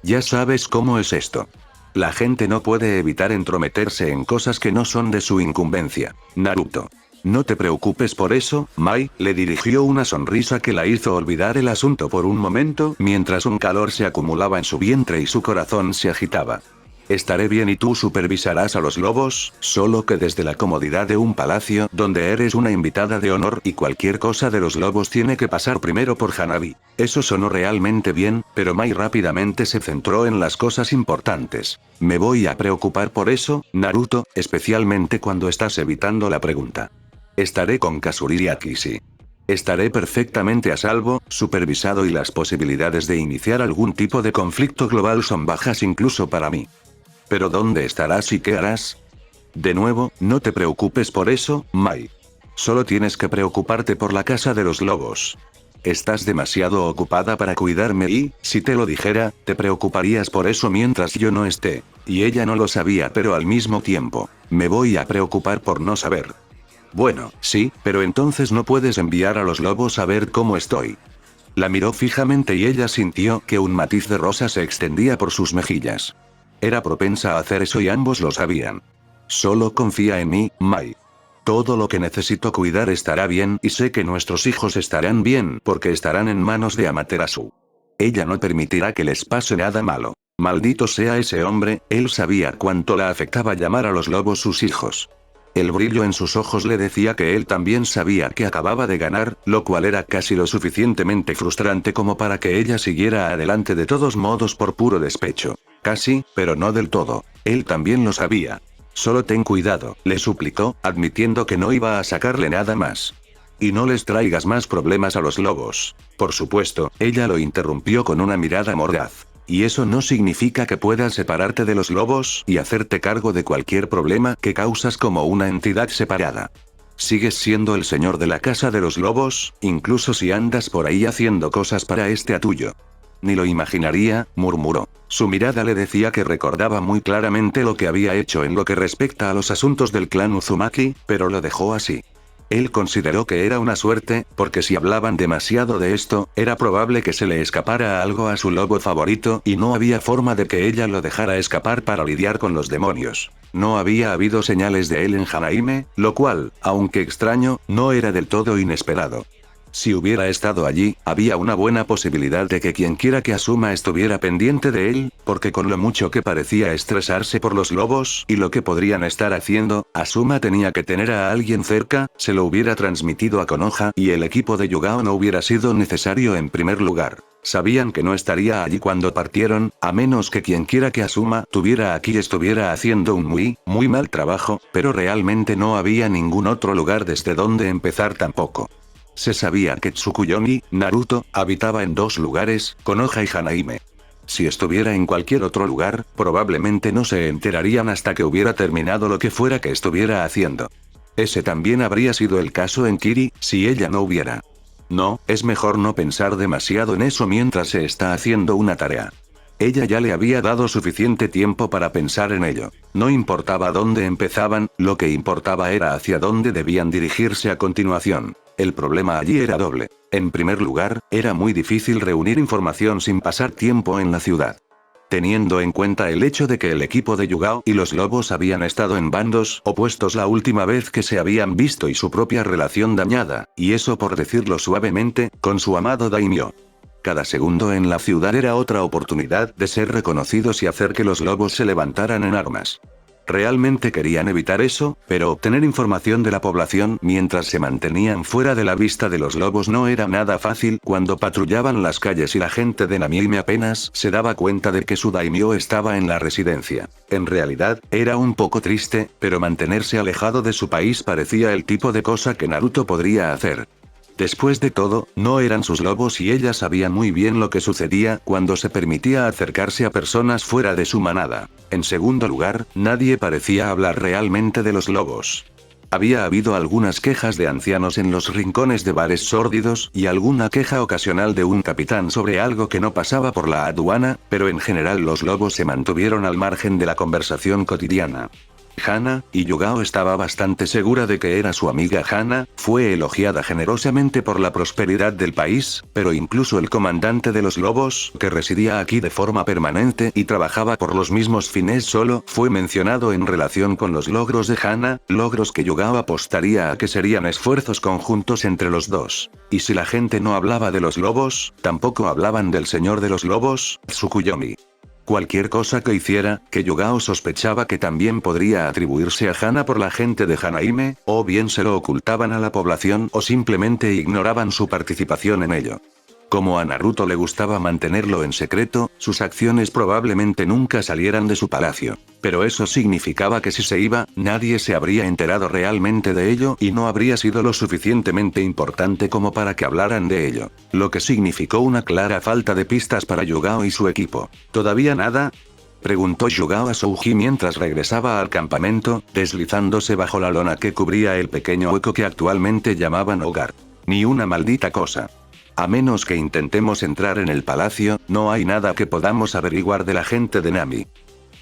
Ya sabes cómo es esto. La gente no puede evitar entrometerse en cosas que no son de su incumbencia. Naruto. No te preocupes por eso, Mai, le dirigió una sonrisa que la hizo olvidar el asunto por un momento, mientras un calor se acumulaba en su vientre y su corazón se agitaba. Estaré bien y tú supervisarás a los lobos, solo que desde la comodidad de un palacio donde eres una invitada de honor y cualquier cosa de los lobos tiene que pasar primero por Hanabi. Eso sonó realmente bien, pero Mai rápidamente se centró en las cosas importantes. Me voy a preocupar por eso, Naruto, especialmente cuando estás evitando la pregunta. Estaré con Kazuriri Akishi. Estaré perfectamente a salvo, supervisado y las posibilidades de iniciar algún tipo de conflicto global son bajas incluso para mí. ¿Pero dónde estarás y qué harás? De nuevo, no te preocupes por eso, Mai. Solo tienes que preocuparte por la casa de los lobos. Estás demasiado ocupada para cuidarme y, si te lo dijera, te preocuparías por eso mientras yo no esté. Y ella no lo sabía, pero al mismo tiempo, me voy a preocupar por no saber. Bueno, sí, pero entonces no puedes enviar a los lobos a ver cómo estoy. La miró fijamente y ella sintió que un matiz de rosa se extendía por sus mejillas. Era propensa a hacer eso y ambos lo sabían. Solo confía en mí, Mai. Todo lo que necesito cuidar estará bien y sé que nuestros hijos estarán bien porque estarán en manos de Amaterasu. Ella no permitirá que les pase nada malo. Maldito sea ese hombre, él sabía cuánto la afectaba llamar a los lobos sus hijos. El brillo en sus ojos le decía que él también sabía que acababa de ganar, lo cual era casi lo suficientemente frustrante como para que ella siguiera adelante de todos modos por puro despecho. Casi, pero no del todo. Él también lo sabía. Solo ten cuidado, le suplicó, admitiendo que no iba a sacarle nada más. Y no les traigas más problemas a los lobos. Por supuesto, ella lo interrumpió con una mirada mordaz. Y eso no significa que puedas separarte de los lobos y hacerte cargo de cualquier problema que causas como una entidad separada. Sigues siendo el señor de la casa de los lobos, incluso si andas por ahí haciendo cosas para este tuyo. Ni lo imaginaría, murmuró. Su mirada le decía que recordaba muy claramente lo que había hecho en lo que respecta a los asuntos del clan Uzumaki, pero lo dejó así. Él consideró que era una suerte, porque si hablaban demasiado de esto, era probable que se le escapara algo a su lobo favorito y no había forma de que ella lo dejara escapar para lidiar con los demonios. No había habido señales de él en Hanaime, lo cual, aunque extraño, no era del todo inesperado. Si hubiera estado allí, había una buena posibilidad de que quienquiera que Asuma estuviera pendiente de él, porque con lo mucho que parecía estresarse por los lobos y lo que podrían estar haciendo, Asuma tenía que tener a alguien cerca, se lo hubiera transmitido a Konoha y el equipo de Yugao no hubiera sido necesario en primer lugar. Sabían que no estaría allí cuando partieron, a menos que quienquiera que Asuma tuviera aquí estuviera haciendo un muy mal trabajo, pero realmente no había ningún otro lugar desde donde empezar tampoco. Se sabía que Tsukuyomi, Naruto, habitaba en 2 lugares, Konoha y Hanaime. Si estuviera en cualquier otro lugar, probablemente no se enterarían hasta que hubiera terminado lo que fuera que estuviera haciendo. Ese también habría sido el caso en Kiri, si ella no hubiera. No, es mejor no pensar demasiado en eso mientras se está haciendo una tarea. Ella ya le había dado suficiente tiempo para pensar en ello. No importaba dónde empezaban, lo que importaba era hacia dónde debían dirigirse a continuación. El problema allí era doble. En primer lugar, era muy difícil reunir información sin pasar tiempo en la ciudad. Teniendo en cuenta el hecho de que el equipo de Yugao y los lobos habían estado en bandos opuestos la última vez que se habían visto y su propia relación dañada, y eso por decirlo suavemente, con su amado daimyo. Cada segundo en la ciudad era otra oportunidad de ser reconocidos y hacer que los lobos se levantaran en armas. Realmente querían evitar eso, pero obtener información de la población mientras se mantenían fuera de la vista de los lobos no era nada fácil cuando patrullaban las calles y la gente de Namime apenas se daba cuenta de que su daimyo estaba en la residencia. En realidad, era un poco triste, pero mantenerse alejado de su país parecía el tipo de cosa que Naruto podría hacer. Después de todo, no eran sus lobos y ella sabía muy bien lo que sucedía cuando se permitía acercarse a personas fuera de su manada. En segundo lugar, nadie parecía hablar realmente de los lobos. Había habido algunas quejas de ancianos en los rincones de bares sórdidos y alguna queja ocasional de un capitán sobre algo que no pasaba por la aduana, pero en general los lobos se mantuvieron al margen de la conversación cotidiana. Hana, y Yugao estaba bastante segura de que era su amiga Hana, fue elogiada generosamente por la prosperidad del país, pero incluso el comandante de los lobos, que residía aquí de forma permanente y trabajaba por los mismos fines solo, fue mencionado en relación con los logros de Hana, logros que Yugao apostaría a que serían esfuerzos conjuntos entre los dos. Y si la gente no hablaba de los lobos, tampoco hablaban del señor de los lobos, Tsukuyomi. Cualquier cosa que hiciera, que Yugao sospechaba que también podría atribuirse a Hana por la gente de Hanaime, o bien se lo ocultaban a la población o simplemente ignoraban su participación en ello. Como a Naruto le gustaba mantenerlo en secreto, sus acciones probablemente nunca salieran de su palacio. Pero eso significaba que si se iba, nadie se habría enterado realmente de ello y no habría sido lo suficientemente importante como para que hablaran de ello. Lo que significó una clara falta de pistas para Yugao y su equipo. ¿Todavía nada?, preguntó Yugao a Souji mientras regresaba al campamento, deslizándose bajo la lona que cubría el pequeño hueco que actualmente llamaban hogar. Ni una maldita cosa. A menos que intentemos entrar en el palacio, no hay nada que podamos averiguar de la gente de Nami.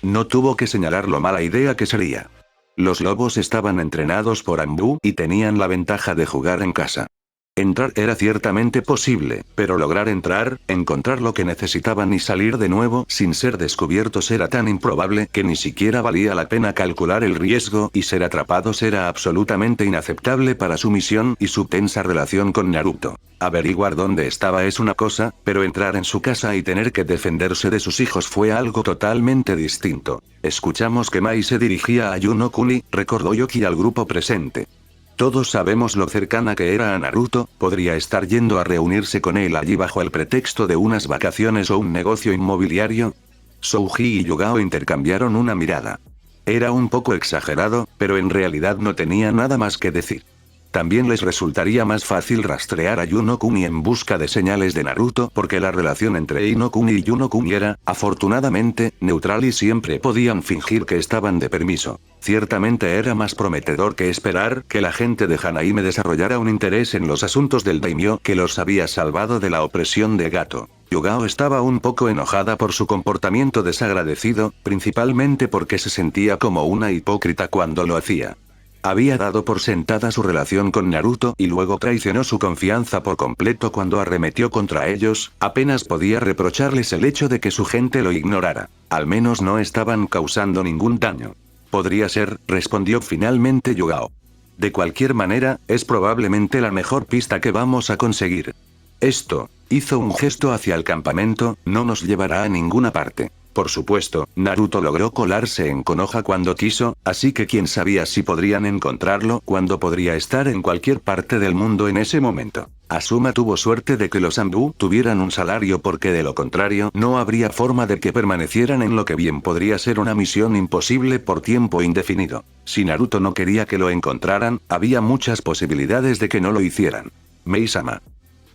No tuvo que señalar lo mala idea que sería. Los lobos estaban entrenados por Anbu y tenían la ventaja de jugar en casa. Entrar era ciertamente posible, pero lograr entrar, encontrar lo que necesitaban y salir de nuevo sin ser descubiertos era tan improbable que ni siquiera valía la pena calcular el riesgo y ser atrapados era absolutamente inaceptable para su misión y su tensa relación con Naruto. Averiguar dónde estaba es una cosa, pero entrar en su casa y tener que defenderse de sus hijos fue algo totalmente distinto. Escuchamos que Mai se dirigía a Yuno-Kuni, recordó Yoki al grupo presente. Todos sabemos lo cercana que era a Naruto, podría estar yendo a reunirse con él allí bajo el pretexto de unas vacaciones o un negocio inmobiliario. Souji y Yugao intercambiaron una mirada. Era un poco exagerado, pero en realidad no tenía nada más que decir. También les resultaría más fácil rastrear a Yuno-Kuni en busca de señales de Naruto porque la relación entre Ino-Kuni y Yuno-Kuni era, afortunadamente, neutral y siempre podían fingir que estaban de permiso. Ciertamente era más prometedor que esperar que la gente de Hanaime desarrollara un interés en los asuntos del daimyo que los había salvado de la opresión de Gato. Yugao estaba un poco enojada por su comportamiento desagradecido, principalmente porque se sentía como una hipócrita cuando lo hacía. Había dado por sentada su relación con Naruto y luego traicionó su confianza por completo cuando arremetió contra ellos, apenas podía reprocharles el hecho de que su gente lo ignorara. Al menos no estaban causando ningún daño. Podría ser, respondió finalmente Yugao. De cualquier manera, es probablemente la mejor pista que vamos a conseguir. Esto, hizo un gesto hacia el campamento, no nos llevará a ninguna parte. Por supuesto, Naruto logró colarse en Konoha cuando quiso, así que quién sabía si podrían encontrarlo cuando podría estar en cualquier parte del mundo en ese momento. Asuma tuvo suerte de que los Anbu tuvieran un salario porque de lo contrario no habría forma de que permanecieran en lo que bien podría ser una misión imposible por tiempo indefinido. Si Naruto no quería que lo encontraran, había muchas posibilidades de que no lo hicieran. Mei-sama.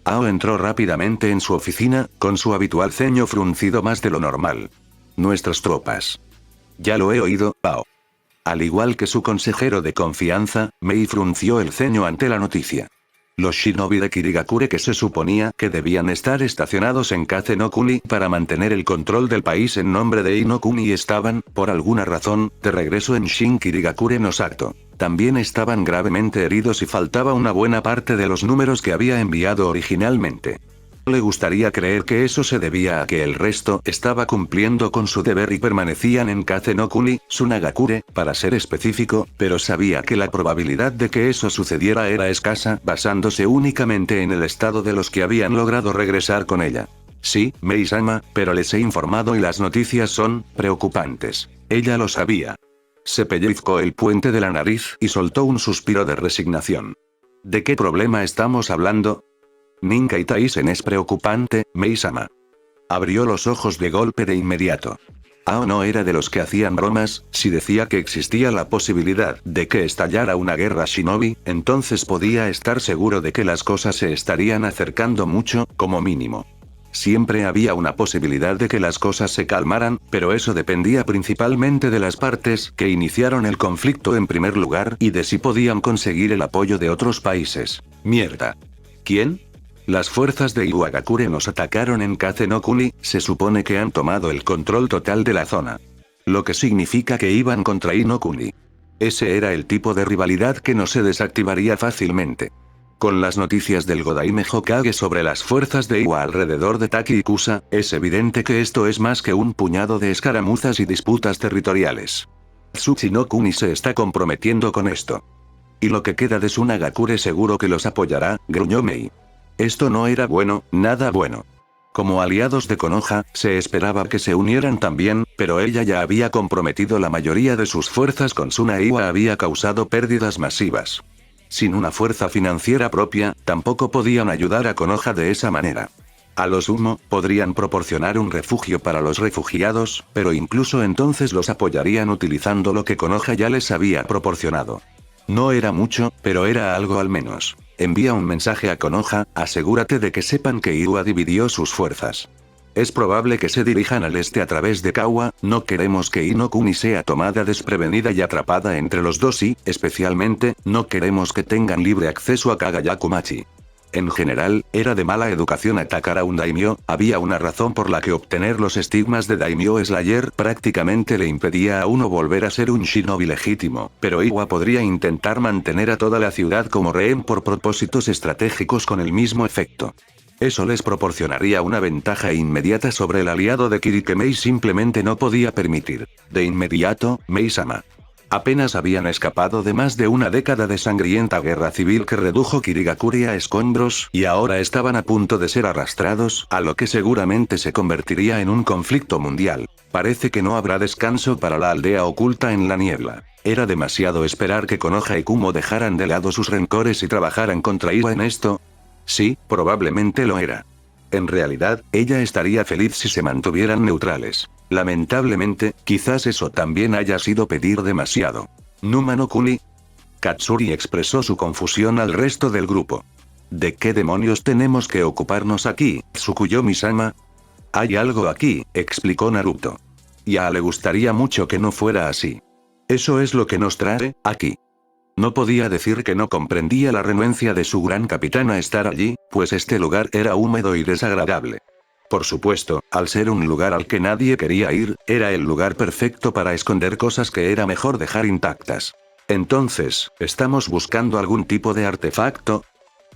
Ao entró rápidamente en su oficina, con su habitual ceño fruncido más de lo normal. Nuestras tropas. Ya lo he oído, Ao. Al igual que su consejero de confianza, Mei frunció el ceño ante la noticia. Los shinobi de Kirigakure que se suponía que debían estar estacionados en Kase no Kuni para mantener el control del país en nombre de Inokuni estaban, por alguna razón, de regreso en Shin Kirigakure no Sato. También estaban gravemente heridos y faltaba una buena parte de los números que había enviado originalmente. Le gustaría creer que eso se debía a que el resto estaba cumpliendo con su deber y permanecían en Kase no Kuni, Sunagakure, para ser específico, pero sabía que la probabilidad de que eso sucediera era escasa, basándose únicamente en el estado de los que habían logrado regresar con ella. Sí, Mei-sama, pero les he informado y las noticias son preocupantes. Ella lo sabía. Se pellizcó el puente de la nariz y soltó un suspiro de resignación. ¿De qué problema estamos hablando? Ninkai Taisen es preocupante, Mei-sama. Abrió los ojos de golpe de inmediato. Ao no era de los que hacían bromas, si decía que existía la posibilidad de que estallara una guerra shinobi, entonces podía estar seguro de que las cosas se estarían acercando mucho, como mínimo. Siempre había una posibilidad de que las cosas se calmaran, pero eso dependía principalmente de las partes que iniciaron el conflicto en primer lugar y de si podían conseguir el apoyo de otros países. Mierda. ¿Quién? Las fuerzas de Iwagakure nos atacaron en Kase no Kuni, se supone que han tomado el control total de la zona. Lo que significa que iban contra Inokuni. Ese era el tipo de rivalidad que no se desactivaría fácilmente. Con las noticias del Godaime Hokage sobre las fuerzas de Iwa alrededor de Taki y Kusa, es evidente que esto es más que un puñado de escaramuzas y disputas territoriales. Tsuchi no Kuni se está comprometiendo con esto. Y lo que queda de Sunagakure seguro que los apoyará, gruñó Mei. Esto no era bueno, nada bueno. Como aliados de Konoha, se esperaba que se unieran también, pero ella ya había comprometido la mayoría de sus fuerzas con Suna e Iwa había causado pérdidas masivas. Sin una fuerza financiera propia, tampoco podían ayudar a Konoha de esa manera. A lo sumo, podrían proporcionar un refugio para los refugiados, pero incluso entonces los apoyarían utilizando lo que Konoha ya les había proporcionado. No era mucho, pero era algo al menos. Envía un mensaje a Konoha, asegúrate de que sepan que Iwa dividió sus fuerzas. Es probable que se dirijan al este a través de Kawa, no queremos que Inokuni sea tomada desprevenida y atrapada entre los dos y, especialmente, no queremos que tengan libre acceso a Kagayakumachi. En general, era de mala educación atacar a un daimyo, había una razón por la que obtener los estigmas de daimyo slayer prácticamente le impedía a uno volver a ser un shinobi legítimo, pero Iwa podría intentar mantener a toda la ciudad como rehén por propósitos estratégicos con el mismo efecto. Eso les proporcionaría una ventaja inmediata sobre el aliado de Kiri que Mei simplemente no podía permitir. De inmediato, Mei-sama. Apenas habían escapado de más de una década de sangrienta guerra civil que redujo Kirigakure a escombros, y ahora estaban a punto de ser arrastrados a lo que seguramente se convertiría en un conflicto mundial. Parece que no habrá descanso para la aldea oculta en la niebla. Era demasiado esperar que Konoha y Kumo dejaran de lado sus rencores y trabajaran contra Iwa en esto. Sí, probablemente lo era. En realidad, ella estaría feliz si se mantuvieran neutrales. Lamentablemente, quizás eso también haya sido pedir demasiado. Numa no Kuni. Katsuri expresó su confusión al resto del grupo. ¿De qué demonios tenemos que ocuparnos aquí, Tsukuyomi-sama? Hay algo aquí, explicó Naruto. Y a le gustaría mucho que no fuera así. Eso es lo que nos trae aquí. No podía decir que no comprendía la renuencia de su gran capitán a estar allí, pues este lugar era húmedo y desagradable. Por supuesto, al ser un lugar al que nadie quería ir, era el lugar perfecto para esconder cosas que era mejor dejar intactas. Entonces, ¿estamos buscando algún tipo de artefacto?,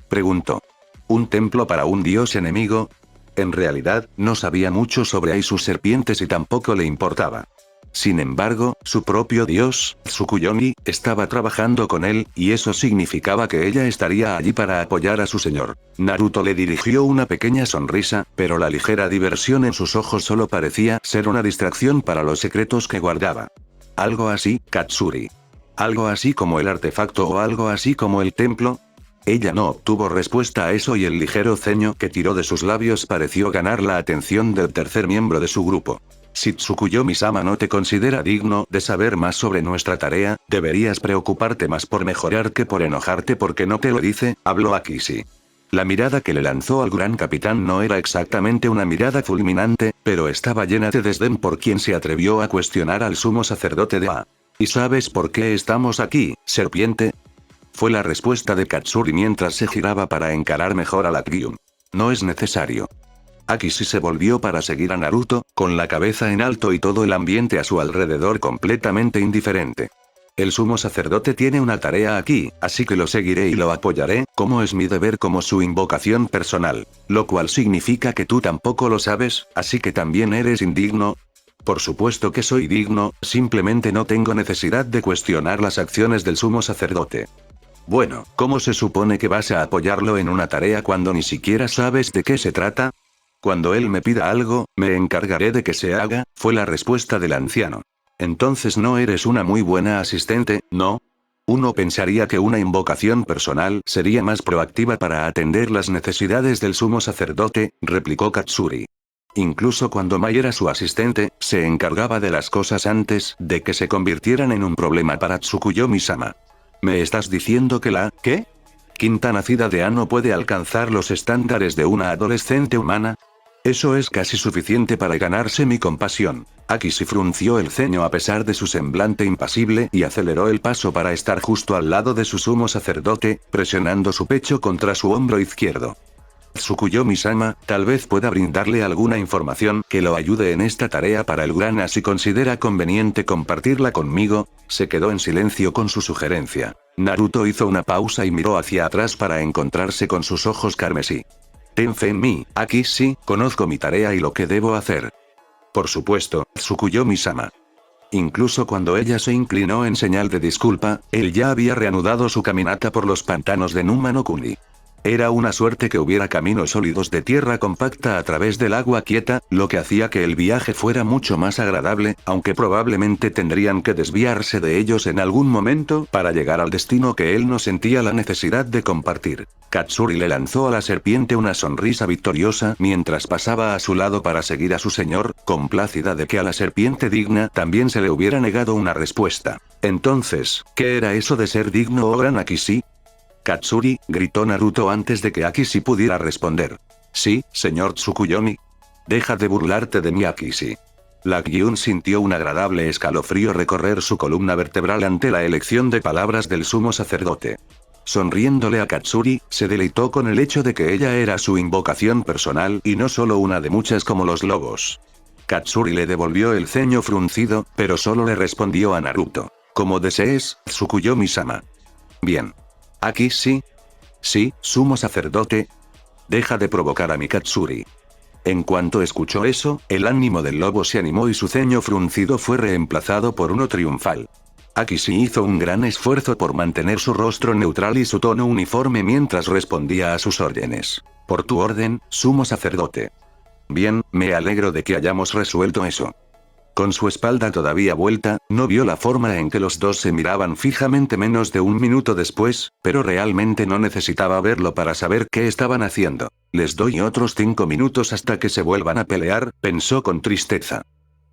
preguntó. ¿Un templo para un dios enemigo? En realidad, no sabía mucho sobre Ai sus serpientes y tampoco le importaba. Sin embargo, su propio dios, Tsukuyomi, estaba trabajando con él, y eso significaba que ella estaría allí para apoyar a su señor. Naruto le dirigió una pequeña sonrisa, pero la ligera diversión en sus ojos solo parecía ser una distracción para los secretos que guardaba. Algo así, Katsuri. Algo así como el artefacto o algo así como el templo. Ella no obtuvo respuesta a eso y el ligero ceño que tiró de sus labios pareció ganar la atención del tercer miembro de su grupo. Si Tsukuyomi-sama no te considera digno de saber más sobre nuestra tarea, deberías preocuparte más por mejorar que por enojarte porque no te lo dice, habló Akishi. La mirada que le lanzó al gran capitán no era exactamente una mirada fulminante, pero estaba llena de desdén por quien se atrevió a cuestionar al sumo sacerdote de A. ¿Y sabes por qué estamos aquí, serpiente? Fue la respuesta de Katsuri mientras se giraba para encarar mejor a la Kyun. No es necesario. Akishi se volvió para seguir a Naruto, con la cabeza en alto y todo el ambiente a su alrededor completamente indiferente. El sumo sacerdote tiene una tarea aquí, así que lo seguiré y lo apoyaré, como es mi deber como su invocación personal. Lo cual significa que tú tampoco lo sabes, así que también eres indigno. Por supuesto que soy digno, simplemente no tengo necesidad de cuestionar las acciones del sumo sacerdote. Bueno, ¿cómo se supone que vas a apoyarlo en una tarea cuando ni siquiera sabes de qué se trata? Cuando él me pida algo, me encargaré de que se haga, fue la respuesta del anciano. Entonces no eres una muy buena asistente, ¿no? Uno pensaría que una invocación personal sería más proactiva para atender las necesidades del sumo sacerdote, replicó Katsuri. Incluso cuando Mai era su asistente, se encargaba de las cosas antes de que se convirtieran en un problema para Tsukuyomi-sama. ¿Me estás diciendo que ¿qué? Quinta nacida de A no puede alcanzar los estándares de una adolescente humana? Eso es casi suficiente para ganarse mi compasión. Akishi frunció el ceño a pesar de su semblante impasible y aceleró el paso para estar justo al lado de su sumo sacerdote, presionando su pecho contra su hombro izquierdo. Tsukuyomi-sama, tal vez pueda brindarle alguna información que lo ayude en esta tarea para el gran A si considera conveniente compartirla conmigo. Se quedó en silencio con su sugerencia. Naruto hizo una pausa y miró hacia atrás para encontrarse con sus ojos carmesí. Ten fe en mí, Akishi, conozco mi tarea y lo que debo hacer. Por supuesto, Tsukuyomi-sama. Incluso cuando ella se inclinó en señal de disculpa, él ya había reanudado su caminata por los pantanos de Numa no Kuni. Era una suerte que hubiera caminos sólidos de tierra compacta a través del agua quieta, lo que hacía que el viaje fuera mucho más agradable, aunque probablemente tendrían que desviarse de ellos en algún momento para llegar al destino que él no sentía la necesidad de compartir. Katsuri le lanzó a la serpiente una sonrisa victoriosa mientras pasaba a su lado para seguir a su señor, complacida de que a la serpiente digna también se le hubiera negado una respuesta. Entonces, ¿qué era eso de ser digno o gran Akishi? Katsuri, gritó Naruto antes de que Akishi pudiera responder. Sí, señor Tsukuyomi. Deja de burlarte de mi Akishi. La Kyun sintió un agradable escalofrío recorrer su columna vertebral ante la elección de palabras del sumo sacerdote. Sonriéndole a Katsuri, se deleitó con el hecho de que ella era su invocación personal y no solo una de muchas como los lobos. Katsuri le devolvió el ceño fruncido, pero solo le respondió a Naruto. Como desees, Tsukuyomi-sama. Bien. ¿Aquí sí? Sí, sumo sacerdote. Deja de provocar a mi Katsuri. En cuanto escuchó eso, el ánimo del lobo se animó y su ceño fruncido fue reemplazado por uno triunfal. Akishi hizo un gran esfuerzo por mantener su rostro neutral y su tono uniforme mientras respondía a sus órdenes. Por tu orden, sumo sacerdote. Bien, me alegro de que hayamos resuelto eso. Con su espalda todavía vuelta, no vio la forma en que los dos se miraban fijamente menos de un minuto después, pero realmente no necesitaba verlo para saber qué estaban haciendo. Les doy otros 5 minutos hasta que se vuelvan a pelear, pensó con tristeza.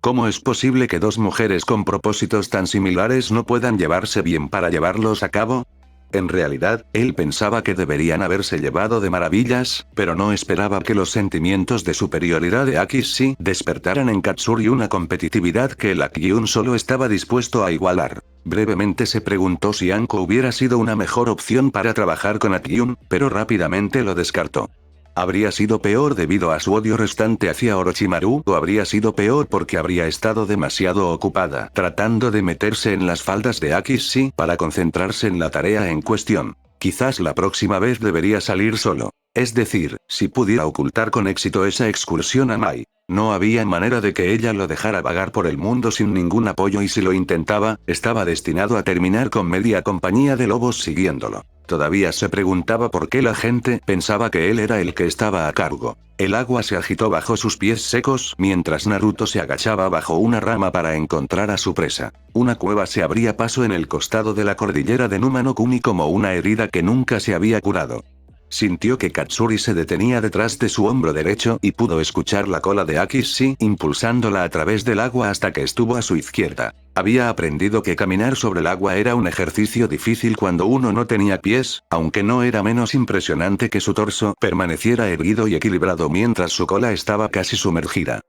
¿Cómo es posible que dos mujeres con propósitos tan similares no puedan llevarse bien para llevarlos a cabo? En realidad, él pensaba que deberían haberse llevado de maravillas, pero no esperaba que los sentimientos de superioridad de Akishi despertaran en Katsuri una competitividad que el Kyun solo estaba dispuesto a igualar. Brevemente se preguntó si Anko hubiera sido una mejor opción para trabajar con Kyun, pero rápidamente lo descartó. ¿Habría sido peor debido a su odio restante hacia Orochimaru o habría sido peor porque habría estado demasiado ocupada tratando de meterse en las faldas de Akishi para concentrarse en la tarea en cuestión? Quizás la próxima vez debería salir solo. Es decir, si pudiera ocultar con éxito esa excursión a Mai, no había manera de que ella lo dejara vagar por el mundo sin ningún apoyo, y si lo intentaba, estaba destinado a terminar con media compañía de lobos siguiéndolo. Todavía se preguntaba por qué la gente pensaba que él era el que estaba a cargo. El agua se agitó bajo sus pies secos mientras Naruto se agachaba bajo una rama para encontrar a su presa. Una cueva se abría paso en el costado de la cordillera de Numa no Kuni como una herida que nunca se había curado. Sintió que Katsuri se detenía detrás de su hombro derecho y pudo escuchar la cola de Akishi impulsándola a través del agua hasta que estuvo a su izquierda. Había aprendido que caminar sobre el agua era un ejercicio difícil cuando uno no tenía pies, aunque no era menos impresionante que su torso permaneciera erguido y equilibrado mientras su cola estaba casi sumergida.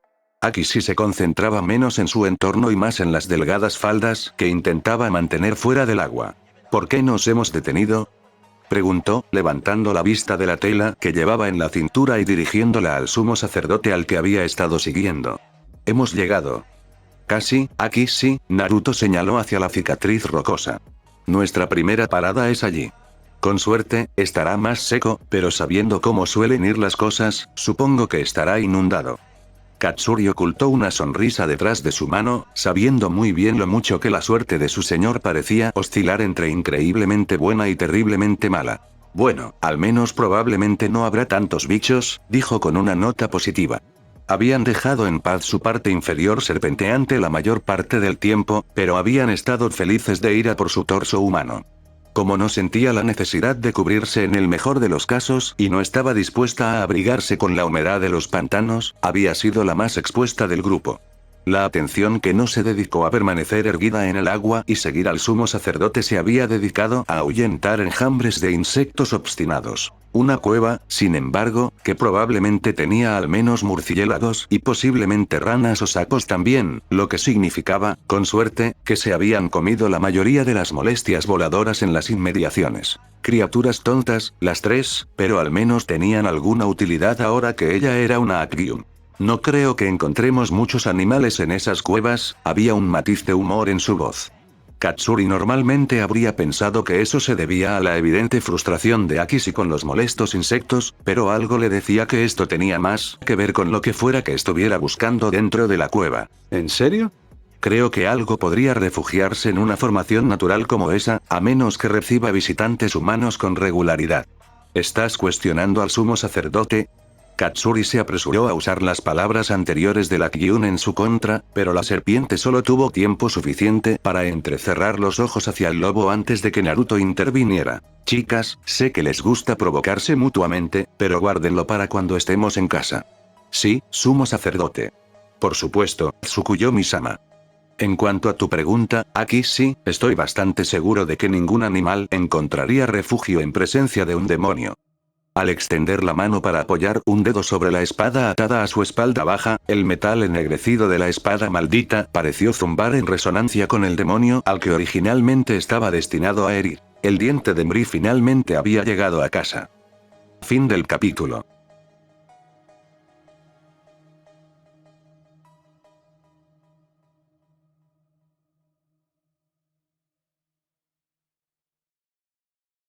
Akishi se concentraba menos en su entorno y más en las delgadas faldas que intentaba mantener fuera del agua. ¿Por qué nos hemos detenido?, preguntó, levantando la vista de la tela que llevaba en la cintura y dirigiéndola al sumo sacerdote al que había estado siguiendo. Hemos llegado. Casi, aquí sí, Naruto señaló hacia la cicatriz rocosa. Nuestra primera parada es allí. Con suerte, estará más seco, pero sabiendo cómo suelen ir las cosas, supongo que estará inundado. Katsuri ocultó una sonrisa detrás de su mano, sabiendo muy bien lo mucho que la suerte de su señor parecía oscilar entre increíblemente buena y terriblemente mala. Bueno, al menos probablemente no habrá tantos bichos, dijo con una nota positiva. Habían dejado en paz su parte inferior serpenteante la mayor parte del tiempo, pero habían estado felices de ir a por su torso humano. Como no sentía la necesidad de cubrirse en el mejor de los casos y no estaba dispuesta a abrigarse con la humedad de los pantanos, había sido la más expuesta del grupo. La atención que no se dedicó a permanecer erguida en el agua y seguir al sumo sacerdote se había dedicado a ahuyentar enjambres de insectos obstinados. Una cueva, sin embargo, que probablemente tenía al menos murciélagos y posiblemente ranas o sapos también, lo que significaba, con suerte, que se habían comido la mayoría de las molestias voladoras en las inmediaciones. Criaturas tontas, las tres, pero al menos tenían alguna utilidad ahora que ella era una Akgyun. No creo que encontremos muchos animales en esas cuevas, había un matiz de humor en su voz. Katsuri normalmente habría pensado que eso se debía a la evidente frustración de Akishi con los molestos insectos, pero algo le decía que esto tenía más que ver con lo que fuera que estuviera buscando dentro de la cueva. ¿En serio? Creo que algo podría refugiarse en una formación natural como esa, a menos que reciba visitantes humanos con regularidad. ¿Estás cuestionando al sumo sacerdote? Katsuri se apresuró a usar las palabras anteriores de la Kyun en su contra, pero la serpiente solo tuvo tiempo suficiente para entrecerrar los ojos hacia el lobo antes de que Naruto interviniera. Chicas, sé que les gusta provocarse mutuamente, pero guárdenlo para cuando estemos en casa. Sí, sumo sacerdote. Por supuesto, Tsukuyomi-sama. En cuanto a tu pregunta, aquí sí, estoy bastante seguro de que ningún animal encontraría refugio en presencia de un demonio. Al extender la mano para apoyar un dedo sobre la espada atada a su espalda baja, el metal ennegrecido de la espada maldita pareció zumbar en resonancia con el demonio al que originalmente estaba destinado a herir. El diente de Mri finalmente había llegado a casa. Fin del capítulo.